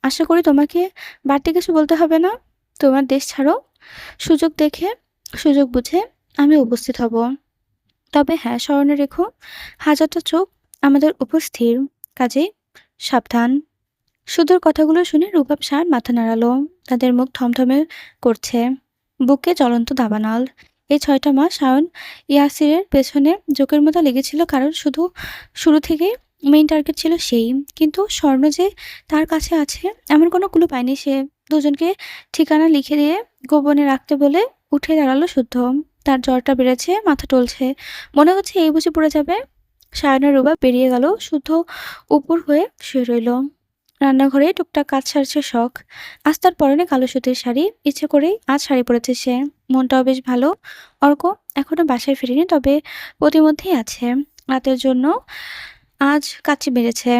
আশা করি তোমাকে বাড়তি কিছু বলতে হবে না। তোমার দেশ ছাড়ো, সুযোগ দেখে সুযোগ বুঝে আমি উপস্থিত হব। তবে হ্যাঁ, স্মরণে রেখো, হাজারটা চোখ আমাদের উপর স্থির, কাজেই সাবধান। সুদূর কথাগুলো শুনে রুবাব স্যার মাথা নাড়ালো। তাদের মুখ থমথমে করছে, বুকে জ্বলন্ত দাবানল। এই ৬টা মাস সায়ন ইয়াসিরের পেছনে জোকের মতো লেগেছিল, কারণ শুরু থেকেই মেইন টার্গেট ছিল সেই। কিন্তু স্বর্ণ যে তার কাছে আছে এমন কোনো ক্লু পায়নি সে। দুজনকে ঠিকানা লিখে দিয়ে গোপনে রাখতে বলে উঠে দাঁড়ালো শুদ্ধ। তার জ্বরটা বেড়েছে, মাথা টলছে, মনে হচ্ছে এই বুঝি পড়ে যাবে। সায়নের রুবাব বেরিয়ে গেল, শুদ্ধ উপর হয়ে শুয়ে রইল। রান্নাঘরে টুকটাক কাজ সারছে শখ। আজ তার পরনে কালো সুতির শাড়ি, ইচ্ছে করেই আজ শাড়ি পরেছে সে। মনটাও বেশ ভালো। অর্ক এখনো বাসায় ফিরেনি, তবে প্রতিমধ্যেই আছে। রাতের জন্য আজ কাচ্চি বেড়েছে।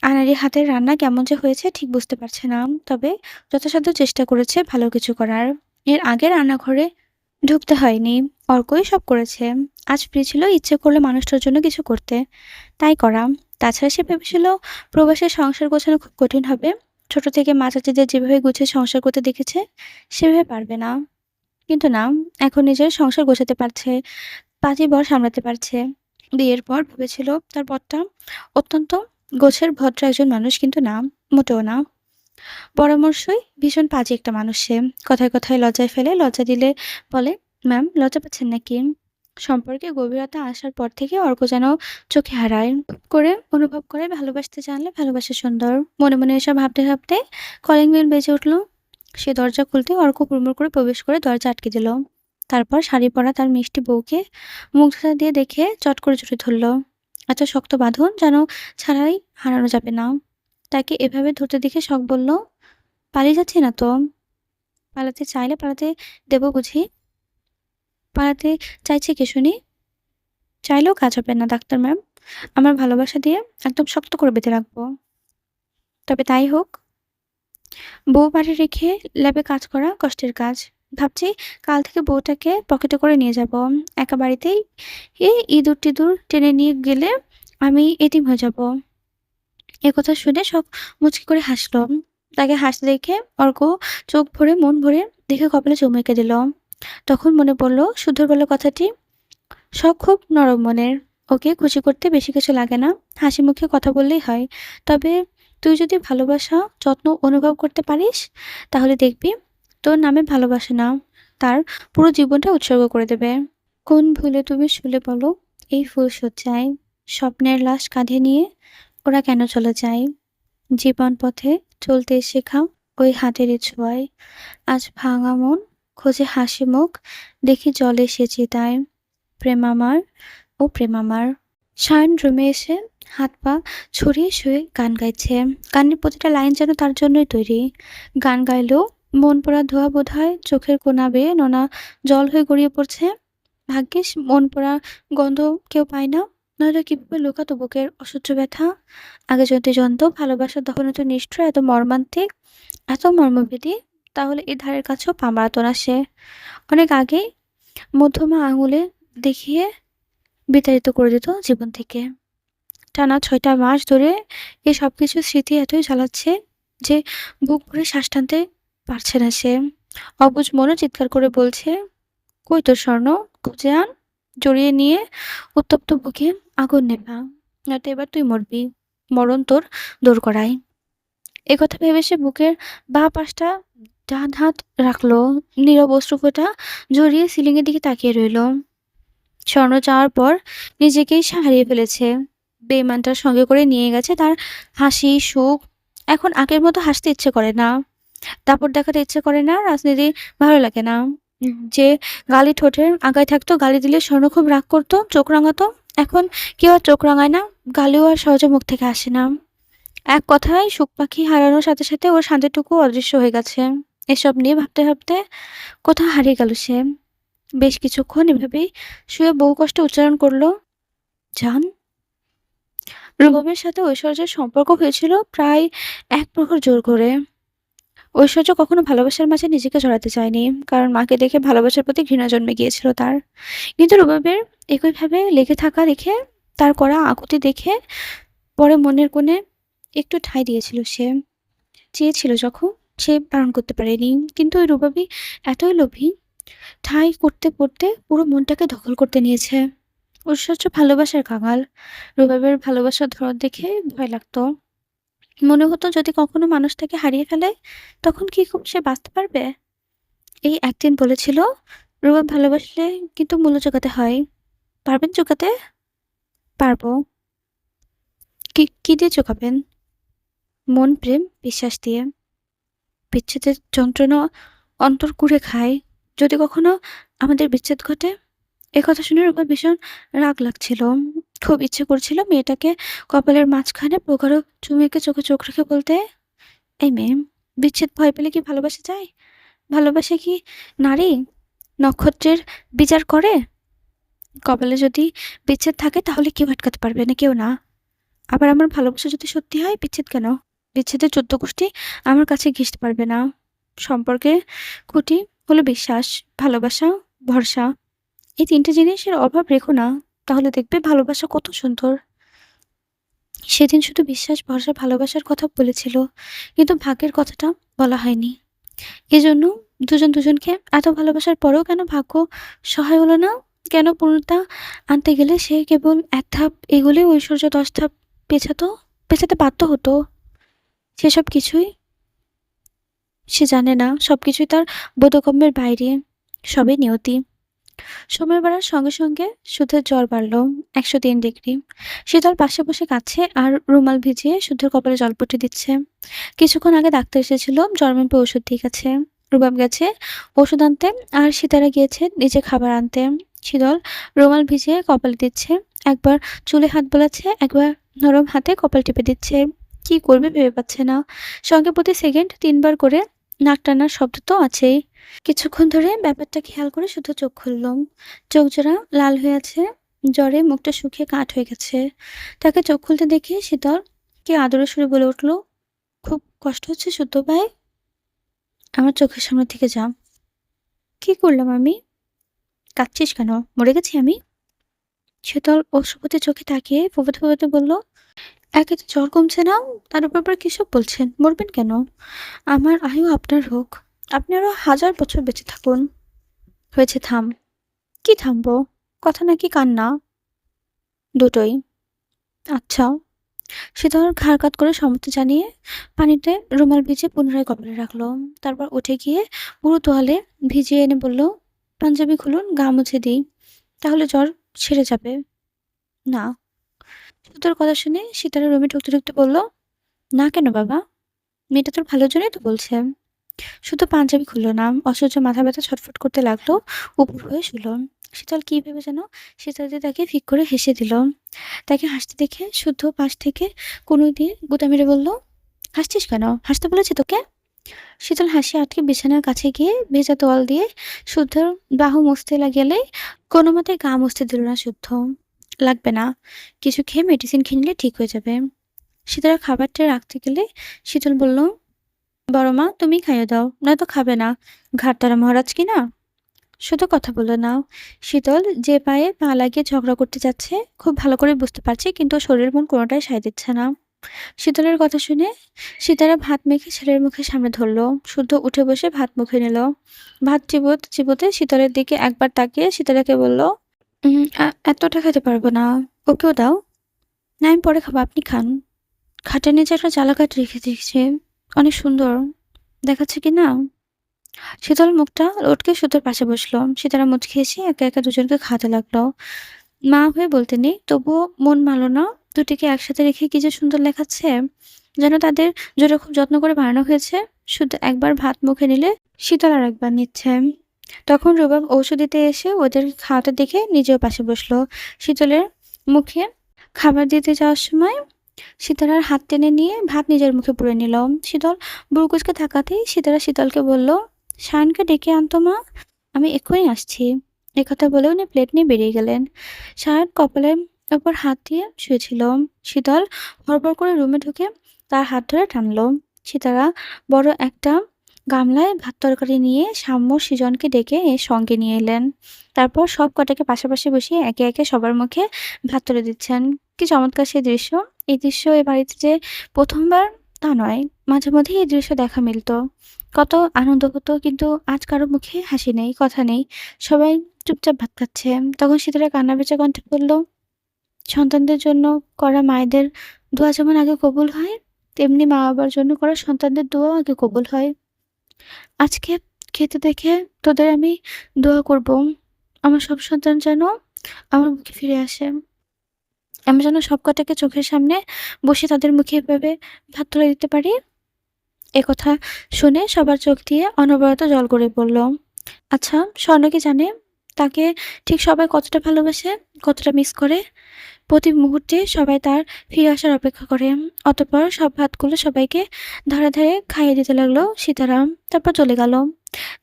আনাড়ি হাতের রান্না কেমন যে হয়েছে ঠিক বুঝতে পারছে না, তবে যথাসাধ্য চেষ্টা করেছে ভালো কিছু করার। এর আগে রান্নাঘরে ঢুকতে হয়নি, অর্কই সব করেছে। আজ ফ্রি ছিল, ইচ্ছে করলো মানুষটার জন্য কিছু করতে, তাই করা। তাছাড়া সে ভেবেছিল প্রবাসের সংসার গোছানো খুব কঠিন হবে। ছোট থেকে মা চাচিদের যেভাবে গুছিয়ে সংসার করতে দেখেছে, সেভাবে পারবে না। কিন্তু না, এখন নিজের সংসার গোছাতে পারছে, পাঁচই বর সামলাতে পারছে। বিয়ের পর ভেবেছিল তার বরটা অত্যন্ত গোছের ভদ্র একজন মানুষ, কিন্তু না, মোটেও না। পরামর্শই ভীষণ পাজি একটা মানুষ সে। কথায় কথায় লজ্জায় ফেলে, লজ্জা দিলে বলে, ম্যাম লজ্জা পাচ্ছেন নাকি? সম্পর্কে গভীরতা আসার পর থেকে অর্ক যেন চোখে হারায়, করে অনুভব করে ভালোবাসতে জানলে ভালোবাসা সুন্দর। মনে মনে এসব ভাবতে ভাবতে কলিং বেল বেজে উঠল। সে দরজা খুলতে অর্ক হুড়মুড় করে প্রবেশ করে দরজা আটকে দিল। তারপর শাড়ি পরা তার মিষ্টি বউকে মুগ্ধতা দিয়ে দেখে চট করে জড়িয়ে ধরল। এত শক্ত বাঁধন যেন ছাড়াই হারানো যাবে না। তাকে এভাবে ধরতে দেখে শখ বলল, পালিয়ে যাচ্ছি না তো? পালাতে চাইলে পালাতে দেবো বুঝি? পালাতে চাইছে কে শুনি? চাইলেও কাজ হবে না ডাক্তার ম্যাম। আমার ভালোবাসা দিয়ে একদম শক্ত করে বেঁধে রাখবো। তবে তাই হোক। বউ বাড়ি রেখে ল্যাবে কাজ করা কষ্টের কাজ। ভাবছি কাল থেকে বউটাকে পকেটে করে নিয়ে যাব। একা বাড়িতেই ইঁদুর টিঁদুর টেনে নিয়ে গেলে আমি এতিম হয়ে যাব। একথা শুনে সব মুচকি করে হাসল। তাকে হাসতে দেখে অর্ক চোখ ভরে মন ভরে দেখে কপালে চুমু এঁকে দিল। তখন মনে পড়ল শুদ্ধর বলা কথাটি। শখ খুব নরম মনের, ওকে খুশি করতে বেশি কিছু লাগে না, হাসি মুখে কথা বললেই হয়। তবে তুই যদি ভালোবাসা যত্ন অনুভব করতে পারিস, তাহলে দেখবি তোর নামে ভালোবাসা না, তার পুরো জীবনটা উৎসর্গ করে দেবে। কোন ভুলে তুমি শুলে বলো এই ফুল সজ্জায়, স্বপ্নের লাশ কাঁধে নিয়ে ওরা কেন চলে যায়? জীবন পথে চলতে শেখাও ওই হাতের ছোঁয়ায়। আজ ভাঙা মন খোঁজে হাসি মুখ, দেখি জলে সে চিতায়। প্রেম আমার ও প্রেম আমার। সায়ন রুমে এসে হাত পা ছড়িয়ে শুয়ে গান গাইছে। গানের প্রতিটা লাইন যেন তার জন্যই তৈরি। গান গাইলেও মন পড়া ধোয়া বোধ হয় চোখের কোনা বেয়ে নোনা জল হয়ে গড়িয়ে পড়ছে। ভাগ্যিস মন পড়া গন্ধ কেউ পায় না, নয়তো কিভাবে লুকাতো বুকের অসহ্য ব্যথা। আগে যদি জানতো ভালোবাসার দহন এত নিষ্ঠুর, এত মর্মান্তিক, এত মর্মভেদী, তাহলে এই ধারের কাছেও পা বাড়াতো না সে। অনেক আগেই মধ্যমা আঙুলে দেখিয়ে বিতাড়িত করে দিত জীবন থেকে। টানা ৬টা মাস ধরে এ সবকিছু স্মৃতি এতই জ্বালাচ্ছে যে বুক ভরে শ্বাস টানতে পারছে না সে। অবুঝ মনও চিৎকার করে বলছে, কই তোর স্বর্ণ, খুঁজে আন। জড়িয়ে নিয়ে উত্তপ্ত বুকে আগুন নেভা, নয়তো এবার তুই মরবি, মরণ তোর দোরগড়ায়। একথা ভেবে সে বুকের বাঁ পাশটা ডান হাত রাখলো, নীরব অশ্রুফোঁটা জড়িয়ে সিলিংয়ের দিকে তাকিয়ে রইল। স্বর্ণ যাওয়ার পর নিজেকেই সে হারিয়ে ফেলেছে। বেঈমানটার সঙ্গে করে নিয়ে গেছে তার হাসি সুখ। এখন আগের মতো হাসতে ইচ্ছে করে না, দাপট দেখাতে ইচ্ছে করে না, রাজনীতি ভালো লাগে না। যে গালি ঠোঁটের আগায় থাকতো, গালি দিলে স্বর্ণ খুব রাগ করতো, চোখ রাঙাতো। এখন কেউ আর চোখ রাঙায় না, গালিও আর সহজে মুখ থেকে আসে না। এক কথায় সুখ পাখি হারানোর সাথে সাথে ওর শান্তিটুকু অদৃশ্য হয়ে গেছে। এসব নিয়ে ভাবতে ভাবতে কোথাও হারিয়ে গেল সে। বেশ কিছুক্ষণ এভাবেই শুয়ে বহু কষ্টে উচ্চারণ করলো, জান। রুবাবের সাথে ঐশ্বর্যের সম্পর্ক হয়েছিল প্রায় ১ প্রহর জোর করে। ঐশ্বর্য কখনো ভালোবাসার মাঝে নিজেকে জড়াতে চায়নি, কারণ মাকে দেখে ভালোবাসার প্রতি ঘৃণা জন্মে গিয়েছিল তার। কিন্তু রুবাবের একইভাবে লেগে থাকা দেখে, তার করা আকুতি দেখে পরে মনের কোণে একটু ঠাঁই দিয়েছিল সে। চেয়েছিল যখন, সে বারণ করতে পারেনি। কিন্তু ওই রুবাবই এতই লোভী, ঠাঁই করতে করতে পুরো মনটাকে দখল করতে নিয়েছে। ঐশ্বর্য ভালোবাসার কাঙাল। রুবাবের ভালোবাসার ধরন দেখে ভয় লাগতো। মনে হতো যদি কখনো মানুষটাকে হারিয়ে ফেলে, তখন কি খুব সে বাঁচতে পারবে? এই একদিন বলেছিল, রুবাব ভালোবাসলে কিন্তু মূল্য চোকাতে হয়। পারবেন চোকাতে? পারবো। কি কি দিয়ে চোকাবেন? মন, প্রেম, বিশ্বাস দিয়ে। বিচ্ছেদের যন্ত্রণা অন্তর কুড়ে খায়। যদি কখনো আমাদের বিচ্ছেদ ঘটে। এ কথা শুনে রূপার ভীষণ রাগ লাগছিল। খুব ইচ্ছে করছিল মেয়েটাকে কপালের মাঝখানে প্রগাঢ় চুমু এঁকে চোখে চোখ রেখে বলতে, "এই মেয়ে, বিচ্ছেদ ভয় পেলে কি ভালোবাসা যায়? ভালোবাসা কি নারী নক্ষত্রের বিচার করে? কপালে যদি বিচ্ছেদ থাকে তাহলে কেউ আটকাতে পারবে না, কেউ না। আবার আমার ভালোবাসা যদি সত্যি হয়, বিচ্ছেদ কেন? বিচ্ছেদের ১৪ গোষ্ঠী আমার কাছে ঘেঁষতে পারবে না। সম্পর্কে খুঁটি হলো বিশ্বাস, ভালোবাসা, ভরসা। এই ৩ টে জিনিসের অভাব রেখো না। তাহলে দেখবে ভালোবাসা কত সুন্দর।" সেদিন শুধু বিশ্বাস, ভরসা, ভালোবাসার কথা বলেছিল। কিন্তু ভাগ্যের কথাটা বলা হয়নি। এজন্য দুজন দুজনকে এত ভালোবাসার পরেও কেন ভাগ্য সহায় হলো না? কেন পূর্ণতা আনতে গেলে সে কেবল ১ ধাপ এগোলে ঐশ্বর্য ১০ ধাপ পেছাতে বাধ্য হতো? সেসব কিছুই সে জানে না। সবকিছুই তার বোধগম্যের বাইরে। সবই নিয়তি। সময় বাড়ার সঙ্গে সঙ্গে সুধের জ্বর বাড়ল ১০৩ ডিগ্রি। শীতল পাশে বসে কাছে আর রুমাল ভিজিয়ে সুধের কপালে জলপট্টি দিচ্ছে। কিছুক্ষণ আগে ডাক্তার এসেছিল, জ্বর মেপে ওষুধ দিয়ে গেছে। রুবাব গেছে ওষুধ আনতে, আর সীতারা গিয়েছে নিজে খাবার আনতে। শীতল রুমাল ভিজিয়ে কপালে দিচ্ছে, একবার চুলে হাত বোলাচ্ছে, একবার নরম হাতে কপাল টিপে দিচ্ছে। কি করবে ভেবে পাচ্ছে না। সঙ্গে প্রতি সেকেন্ড ৩ বার করে নাক টানার শব্দ তো আছেই। কিছুক্ষণ ধরে ব্যাপারটা খেয়াল করে শুধু চোখ খুললুম। চোখ জোড়া লাল হয়ে আছে, জ্বরে মুখটা শুকিয়ে কাঠ হয়ে গেছে। তাকে চোখ খুলতে দেখে শীতল কে আদরের সুরে বলে উঠল, "খুব কষ্ট হচ্ছে সূত্য ভাই? আমার চোখের সামনে থেকে যা।" "কি করলাম আমি? কাঁদছিস কেন? মরে গেছি আমি?" শীতল অশ্রুপতি চোখে তাকিয়ে ফোঁপাতে ফোঁপাতে বলল, "একে তো জ্বর কমছে না, তার উপর আবার কিসব বলছেন? মরবেন কেন? আমার আয়ু আপনার হোক। আপনি আরো ১০০০ বছর বেঁচে থাকুন।" "হয়েছে, থাম।" "কি থামবো? কথা নাকি কান্না?" "দুটোই।" "আচ্ছা।" শীতল ঘাড় কাত করে সম্মতি জানিয়ে পানিতে রুমাল ভিজিয়ে পুনরায় কপালে রাখল। তারপর উঠে গিয়ে পুরো তোয়ালে ভিজিয়ে এনে বলল, "পাঞ্জাবি খুলুন, গা মুছে দিই। তাহলে জ্বর সেরে যাবে।" "না।" শীতল কথা শুনে সীতারা রুমে ঢুকতে ঢুকতে বলল, "না কেন বাবা? মেয়েটা তোর ভালোর জন্যই তো বলছে।" শুধু পাঞ্জাবি খুলল না, অসহ্য মাথা ব্যথা ছটফট করতে লাগলো। উপুড় হয়ে শুল। শীতল কি ভেবে যেন সীতারাদি তাকে ফিক করে হেসে দিল। তাকে হাসতে দেখে শুদ্ধ পাশ থেকে কনুই দিয়ে গুঁতা মেরে বলল, "হাসছিস কেন? হাসতে বলেছি তোকে?" শীতল হাসি আটকে বিছানার কাছে গিয়ে ভেজা তোয়াল দিয়ে শুদ্ধর বাহু মুছতে গেলে কোনো মতে গা মুছতে দিল না শুদ্ধ। "লাগবে না, কিছু খেয়ে মেডিসিন খেয়ে নিলে ঠিক হয়ে যাবে।" সীতারা খাবারটা রাখতে গেলে শীতল বলল, "বড় মা, তুমি খাইয়ে দাও, নয়তো খাবে না। ঘাড়তারা মহারাজ কি না?" শুধু কথা বলে নাও। শীতল যে পায়ে পা লাগিয়ে ঝগড়া করতে যাচ্ছে খুব ভালো করে বুঝতে পারছে, কিন্তু ওর শরীর মন কোনোটাই সায় দিচ্ছে না। শীতলের কথা শুনে সীতারা ভাত মেখে ছেলের মুখের সামনে ধরলো। শুদ্ধ উঠে বসে ভাত মুখে নিল। ভাত চিবোতে চিবোতে শীতলের দিকে একবার তাকিয়ে সীতারাকে বলল, এতটা খেতে পারবো না, ওকেও দাও।" "না, আমি পরে খাবো, আপনি খান।" খাটের নিচে একটা জ্বালা কাঠ রেখে দিয়েছে, অনেক সুন্দর দেখাচ্ছে কি না। শীতল মুখটা লটকে সুতোর পাশে বসলো। সীতারা মুচকি হেসে একা একা দুজনকে খাওয়াতে লাগলো। মা হয়ে বলতে নেই, তবুও মন মানল না। দুটিকে একসাথে রেখে কি যে সুন্দর দেখাচ্ছে, যেন তাদের জোরে খুব যত্ন করে বানানো হয়েছে। শুধু একবার ভাত মুখে নিলে শীতল আর একবার নিচ্ছে। তখন রুবাব ঔষধ দিতে এসে ওদের খাওয়াতে দেখে নিজেও পাশে বসলো। শীতলের মুখে খাবার দিতে যাওয়ার সময় সীতারার হাত টেনে নিয়ে ভাত নিজের মুখে পুরে নিল। শীতল বুড়কুচকে থাকাতেই সীতারা শীতলকে বলল, "সায়নকে ডেকে আনতো মা, আমি এক্ষুনি আসছি।" একথা বলে উনি প্লেট নিয়ে বেরিয়ে গেলেন। সায়ন কপালের ওপর হাত দিয়ে শুয়েছিল। শীতল হড়বড় করে রুমে ঢুকে তার হাত ধরে টানলো। সীতারা বড় একটা গামলায় ভাত তরকারি নিয়ে সাম্য সৃজনকে ডেকে সঙ্গে নিয়ে এলেন। তারপর সব কটাকে পাশাপাশি বসিয়ে একে একে সবার মুখে ভাত তুলে দিচ্ছেন। কি চমৎকার সেই দৃশ্য! এই দৃশ্য এ বাড়িতে যে প্রথমবার তা নয়, মাঝে মধ্যেই এই দৃশ্য দেখা মিলত। কত আনন্দ হতো, কিন্তু আজ কারো মুখে হাসি নেই, কথা নেই। সবাই চুপচাপ ভাত খাচ্ছে। তখন সীতারা কান্না ভেজা কণ্ঠে বলল, "সন্তানদের জন্য করা মায়েদের দোয়া যেমন আগে কবুল হয়, তেমনি মা বাবার জন্য করা সন্তানদের দোয়াও আগে কবুল হয়। আজকে খেতে দেখে তোদের আমি দোয়া করব, আমার সব সন্তান যেন আমার মুখে ফিরে আসে। আমি যেন সব কটাকে চোখের সামনে বসে তাদের মুখে এভাবে ভাত তুলে দিতে পারি।" একথা শুনে সবার চোখ দিয়ে অনবরত জল গড়িয়ে পড়ল। আচ্ছা, স্বর্ণ কি জানে তাকে ঠিক সবাই কতটা ভালোবাসে, কতটা মিস করে? প্রতি মুহূর্তে সবাই তার ফিরে আসার অপেক্ষা করে। অতঃপর সব ভাতগুলো সবাইকে ধারে ধারে খাইয়ে দিতে লাগলো সীতারাম। তারপর চলে গেল।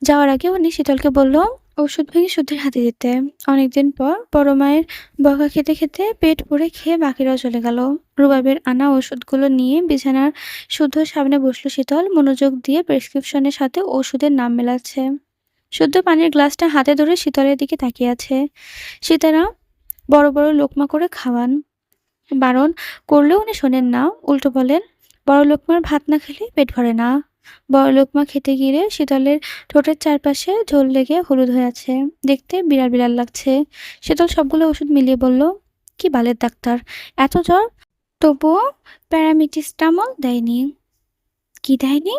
যাওয়ার আগে উনি শীতলকে বলল ওষুধ ভেঙে শুদ্ধির হাতে দিতে। অনেকদিন পর বড় মায়ের বকা খেতে খেতে পেট ভরে খেয়ে বাকিরাও চলে গেল। রুবাবের আনা ওষুধগুলো নিয়ে বিছানার শুদ্ধর সামনে বসলো শীতল, মনোযোগ দিয়ে প্রেসক্রিপশনের সাথে ওষুধের নাম মেলাচ্ছে। শুদ্ধ পানির গ্লাসটা হাতে ধরে শীতলের দিকে তাকিয়ে আছে। সীতারাম বড় বড় লোকমা করে খাওয়ান। বারণ করলেও উনি শোনেন না, উল্টো বলেন, বড় লোকমার ভাত না খেলে পেট ভরে না। বড় লোকমা খেতে গিয়ে শীতলের ঠোঁটের চারপাশে ঝোল লেগে হলুদ হয়ে আছে, দেখতে বিড়াল বিড়াল লাগছে। শীতল সবগুলো ওষুধ মিলিয়ে বলল, কি বালের ডাক্তার, এত জ্বর তবুও প্যারামিটিস্টামল দেয়নি? কি দেয়নি?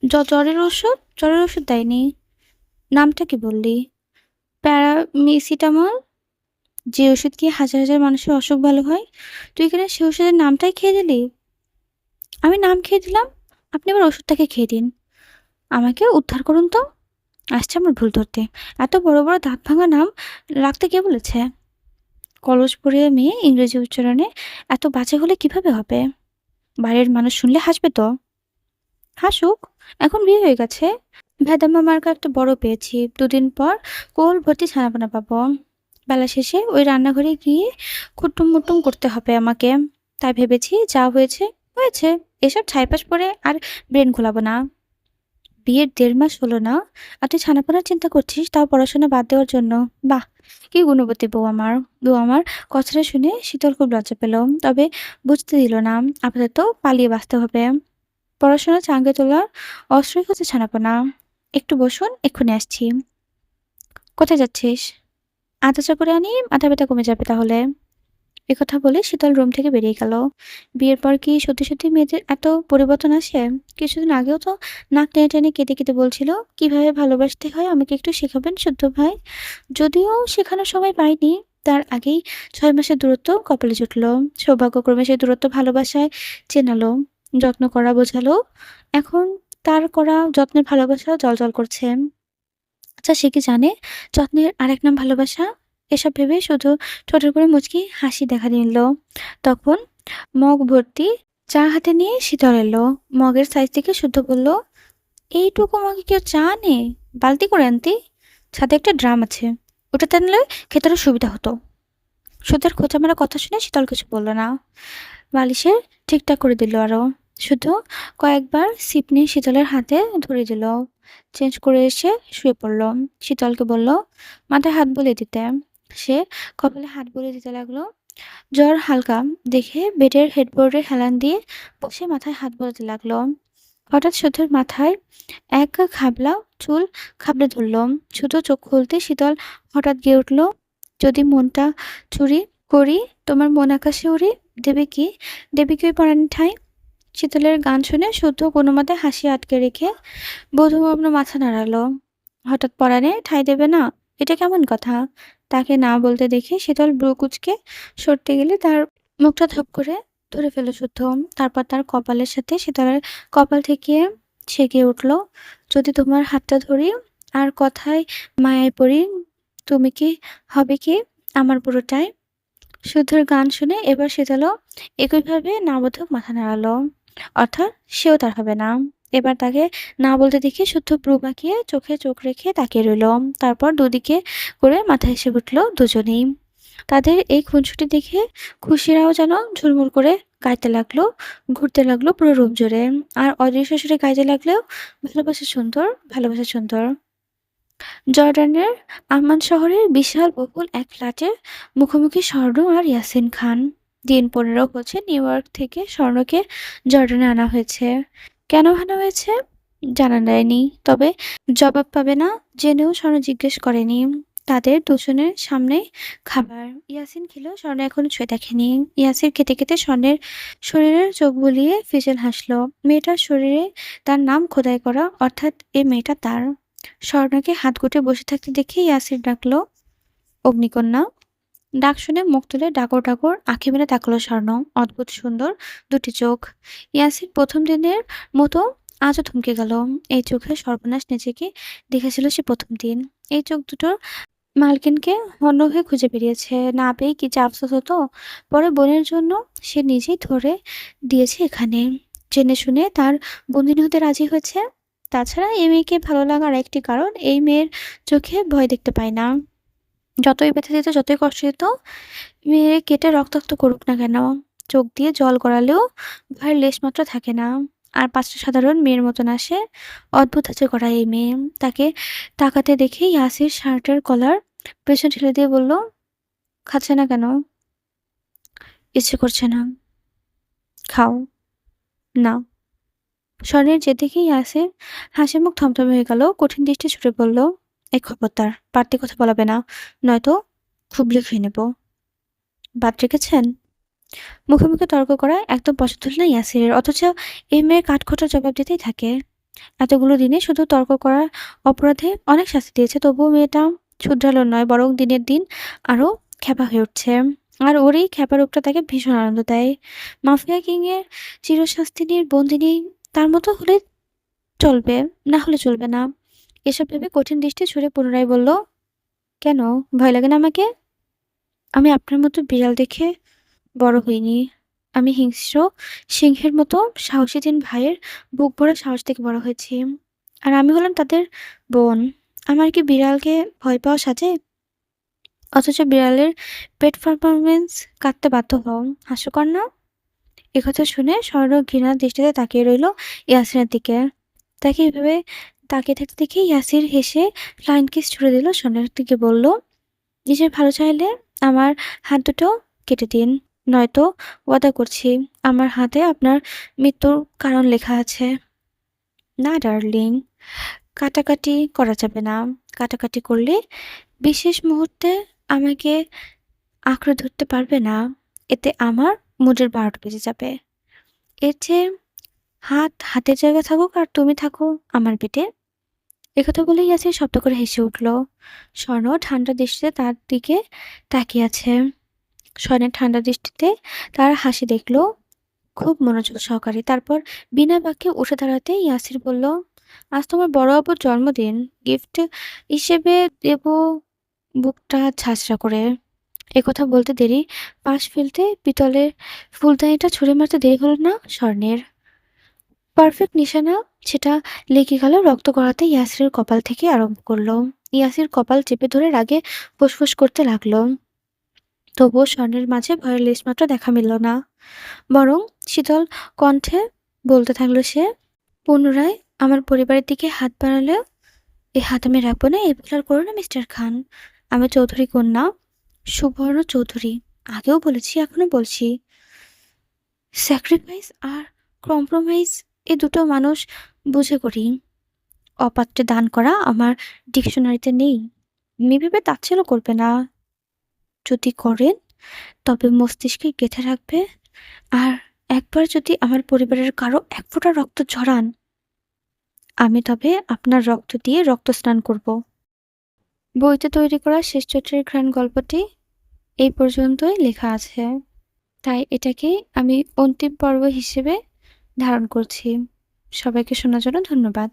জ্বরের ওষুধ দেয়নি? নামটা কি বললি? প্যারামিসিটামল। যে ওষুধ খেয়ে হাজার হাজার মানুষের অসুখ ভালো হয়, তুই কিনা সে ওষুধের নামটাই খেয়ে দিলি। আমি নাম খেয়ে দিলাম, আপনি আবার ওষুধটাকে খেয়ে দিন। আমাকে উদ্ধার করুন তো। আসছে আমার ভুল ধরতে। এত বড় বড় দাঁত ভাঙা নাম রাখতে কে বলেছে? কলস পরিয়ে মেয়ে ইংরেজি উচ্চারণে এত বাজে হলে কিভাবে হবে? বাইরের মানুষ শুনলে হাসবে তো। হাসুক, এখন বিয়ে হয়ে গেছে। ভেদাম্মা মার্কা একটা বড় পেয়েছি, 2 দিন পর কোল ভর্তি ছানাপানা পাবো। বেলা শেষে ওই রান্নাঘরে গিয়ে কুটুম মুটুম করতে হবে আমাকে। তাই ভেবেছি যা হয়েছে হয়েছে, এসব ছাইপাশ পরে আর ব্রেন ঘোলাবো না। বিয়ের 1.5 মাস হলো না, আর তুই ছানাপোনার চিন্তা করছিস, তাও পড়াশোনা বাদ দেওয়ার জন্য? বাহ, কি গুণবতী বউ আমার। কথাটা শুনে শীতল খুব লজ্জা পেল, তবে বুঝতে দিল না। আপাতত পালিয়ে বাঁচতে হবে। পড়াশোনা চাঙ্গে তোলার অস্ত্রই হচ্ছে ছানাপোনা। একটু বসুন, এক্ষুনি আসছি। কোথায় যাচ্ছিস? আদা চা করে আনি, মাথা ব্যথা কমে যাবে তাহলে। একথা বলে শীতল রুম থেকে বেরিয়ে গেল। বিয়ের পর কি সত্যি সত্যি মেয়েদের এত পরিবর্তন আসে? কিছুদিন আগেও তো নাক টেনে টেনে কেঁদে কেঁদে বলছিল কিভাবে ভালোবাসতে হয় আমাকে একটু শেখাবেন শুদ্ধ ভাই। যদিও শেখানোর সময় পাইনি, তার আগেই 6 মাসের দূরত্ব কপালে জুটল। সৌভাগ্যক্রমে সেই দূরত্ব ভালোবাসায় চেনালো, যত্ন করা বোঝালো। এখন তার করা যত্নের ভালোবাসা জলজল করছে। আচ্ছা, সে কি জানে যত্নের আরেক নাম ভালোবাসা? এসব ভেবে শুধু ঠোঁটের করে মুচকি হাসি দেখা দিল। তখন মগ ভর্তি চা হাতে নিয়ে শীতল এলো। মগের সাইজ থেকে শুদ্ধ বলল, এইটুকু মগে কেউ চা আনে? বালতি করে আনতি। ছাদে একটা ড্রাম আছে, ওটাতে আনলে খেতে আরো সুবিধা হতো। শুদ্ধের খোঁচা মারা কথা শুনে শীতল কিছু বলল না। বালিশের ঠিকঠাক করে দিল আরো। শুধু কয়েকবার সিপ নিয়ে শীতলের হাতে ধরে দিল। চেঞ্জ করে এসে শুয়ে পড়ল। শীতলকে বলল মাথায় হাত বুলিয়ে দিতে। সে কপালে হাত বুলিয়ে দিতে লাগলো। জ্বর হালকা দেখে বেডের হেডবোর্ডে হেলান দিয়ে বসে মাথায় হাত বোলাতে লাগলো। হঠাৎ শুদ্ধর মাথায় এক খাবলা চুল খাবলে ধরল। শুধু চোখ খুলতে শীতল হঠাৎ গেয়ে উঠল, যদি মনটা চুরি করি, তোমার মন আকাশে উড়ি, দেবে কি, দেবে কি ওই পরাণ ঠাই? শীতলের গান শুনে শুদ্ধ কোনো মতে হাসি আটকে রেখে বোধগম্য মাথা নাড়ালো। হঠাৎ পরাণে ঠাঁই দেবে না, এটা কেমন কথা? তাকে না বলতে দেখে শীতল ভ্রু কুঁচকে সরতে গেলে তার মুখটা ধপ করে ধরে ফেলো শুদ্ধ। তারপর তার কপালের সাথে শীতলের কপাল থেকে সেঁকে উঠল, যদি তোমার হাতটা ধরি আর কথায় মায়ায় পড়ি, তুমি কি হবে কি আমার পুরোটাই? শুদ্ধর গান শুনে এবার শীতলও একইভাবে নাবোধক মাথা নাড়ালো, অর্থাৎ সেও তার হবে না। এবার তাকে না বলতে দেখে শুদ্ধ ভ্রু বাঁকিয়ে চোখে চোখ রেখে তাকিয়ে রইল। তারপর দুদিকে করে মাথা হেসে উঠল দুজনেই। তাদের এই খুনসুটি দেখে খুশিরাও যেন ঝুরমুর করে গাইতে লাগলো, ঘুরতে লাগলো পুরো রুম জুড়ে। আর অদৃশ্য সুরে গাইতে লাগলেও ভালোবাসা সুন্দর, ভালোবাসা সুন্দর। জর্ডানের আম্মান শহরের বিশাল বহুল এক ফ্ল্যাটের মুখোমুখি স্বর্ণ আর ইয়াসিন খান। দিন 15 হচ্ছে নিউ ইয়র্ক থেকে স্বর্ণকে জর্ডানে আনা হয়েছে। কেন আনা হয়েছে জানা যায়নি, তবে জবাব পাবে না জেনেও স্বর্ণ জিজ্ঞেস করেনি। তাদের দুজনের সামনে খাবার। ইয়াসিন খেলেও স্বর্ণ এখনো ছুঁয়ে দেখেনি। ইয়াসির খেতে খেতে স্বর্ণের শরীরের চোখ বুলিয়ে ফিজেল হাসলো। মেয়েটার শরীরে তার নাম খোদাই করা, অর্থাৎ এ মেয়েটা তার। স্বর্ণকে হাত গুটে বসে থাকতে দেখে ইয়াসির ডাকলো, অগ্নিকন্যা। ডাক শুনে মুখ তুলে ডাগর ডাগর আঁখি মেলে তাকালো স্বর্ণ। অদ্ভুত সুন্দর দুটি চোখ। ইয়াসির প্রথম দিনের মতো আজও থমকে গেল। এই চোখের সর্বনাশ নিজেকে দেখেছিল সে প্রথম দিন। এই চোখ দুটোর মালকিনকে হন্য হয়ে খুঁজে বেরিয়েছে। না পেয়ে কি যে আফসোস হতো। পরে বোনের জন্য সে নিজেই ধরে দিয়েছে এখানে। জেনে শুনে তার বন্দিনী হতে রাজি হয়েছে। তাছাড়া এই মেয়েকে ভালো লাগার একটি কারণ, এই মেয়ের চোখে ভয় দেখতে পায় না। যতই ব্যথা দিত, যতই কষ্ট দিত, মেয়ে কেটে রক্তাক্ত করুক না কেন, চোখ দিয়ে জল গড়ালেও ভয়ের লেশমাত্র থাকে না। আর পাঁচটা সাধারণ মেয়ের মতন আসে। অদ্ভুত আছে করা এই মেয়ে। তাকে তাকাতে দেখে ইয়াসির শার্টের কলার পেছন ঠেলে দিয়ে বলল, খাচ্ছে না কেন? ইচ্ছে করছে না। খাও না। স্বর্ণের জেদ দেখে ইয়াসির হাসি মুখ থমথমে হয়ে গেল। কঠিন দৃষ্টি ছুড়ে বলল, এই খবরদার বাড়তি কথা বলাবে না, নয়তো খুবলে খেয়ে নেব। বাদ রেখেছেন? মুখে মুখে তর্ক করা একদম পছন্দ হল না ইয়াসিরের। অথচ এই মেয়ের কাঠখোট্টা জবাব দিতেই থাকে। এতগুলো দিনে শুধু তর্ক করার অপরাধে অনেক শাস্তি দিয়েছে, তবুও মেয়েটা শুধরালো নয়, বরং দিনের দিন আরো খ্যাপা হয়ে উঠছে। আর ওর এই খ্যাপা রূপটা তাকে ভীষণ আনন্দ দেয়। মাফিয়া কিং এর চিরশাস্তিনীর বন্দিনী তার মতো হলে চলবে, না হলে চলবে না। এসব ভেবে কঠিন দৃষ্টি ছুড়ে পুনরায় বলল, কেন ভয় লাগে না আমাকে? আমি আপনার মতো বিড়াল দেখে বড় হইনি। আমি হিংস্র সিংহের মতো সাহসী ৩ ভাইয়ের বুক ভরা সাহস থেকে বড় হয়েছি। আর আমি হলাম তাদের বোন। আমার কি বিড়ালকে ভয় পাওয়া সাজে? অথচ বিড়ালের পেট পারফরমেন্স কাটতে বাধ্য হও। হাস্যকর না? একথা শুনে স্বর্ণ ঘৃণার দৃষ্টিতে তাকিয়ে রইল ইয়াসিনের দিকে। তাকে এভাবে তাকিয়ে থাকতে দেখে ইয়াসির হেসে ফ্লাইং কিস ছুড়ে দিল স্বর্ণের দিকে। বলল, নিজের ভালো চাইলে আমার হাত দুটো কেটে দিন, নয়তো ওয়াদা করছি আমার হাতে আপনার মৃত্যুর কারণ লেখা আছে। না ডার্লিং, কাটাকাটি করা যাবে না। কাটাকাটি করলে বিশেষ মুহূর্তে আমাকে আঁকড়ে ধরতে পারবে না। এতে আমার মুডের ১২টা বেজে যাবে। এর চেয়ে হাত হাতের জায়গায় থাকুক আর তুমি থাকো আমার পেটে। একথা বলেই ইয়াসির শব্দ করে হেসে উঠল। স্বর্ণ ঠান্ডা দৃষ্টিতে তার দিকে তাকিয়ে আছে। স্বর্ণের ঠান্ডা দৃষ্টিতে তার হাসি দেখল, খুব মনোযোগ সহকারে। তারপর বিনা বাক্যে উঠে দাঁড়াতে ইয়াসির বলল, আজ তোমার বড় আব্বুর জন্মদিন, গিফট হিসেবে দেব বুকটা ঝাঁঝরা করে। একথা বলতে দেরি, পাশ ফেলতে পিতলের ফুলদানিটা ছুঁড়ে মারতে দেরি হলো না স্বর্ণের। পারফেক্ট নিশানা সেটা লেগে গেল রক্ত গড়াতে ইয়াসিরের কপাল থেকে আরম্ভ করলো। ইয়াসির কপাল চেপে ধরে রাগে ফুসফুস করতে লাগলো। তবুও স্বর্ণের মাঝে ভয়ের লেশমাত্র দেখা মিলল না। বরং শীতল কণ্ঠে বলতে থাকলো সে, পুনরায় আমার পরিবারের দিকে হাত বাড়ালে এ হাত আমি রাখবো না। এই ভুল আর করো না মিস্টার খান। আমি চৌধুরী কন্যা, সুবর্ণ চৌধুরী। আগেও বলেছি, এখনো বলছি, স্যাক্রিফাইস আর কম্প্রোমাইজ এ দুটো মানুষ বুঝে করি। অপাত্রে দান করা আমার ডিকশনারিতে নেই। মেয়ে তাচ্ছিল্য করবে না। যদি করেন তবে মস্তিষ্কে গেঁথে রাখবে। আর একবার যদি আমার পরিবারের কারো এক ফোঁটা রক্ত ঝরান, আমি তবে আপনার রক্ত দিয়ে রক্ত স্নান করব। বইতে তৈরি করা শেষ চরিত্রের ঘ্রাণ গল্পটি এই পর্যন্তই লেখা আছে, তাই এটাকে আমি অন্তিম পর্ব হিসেবে ধারণ করছি। সবাইকে শোনার জন্য ধন্যবাদ।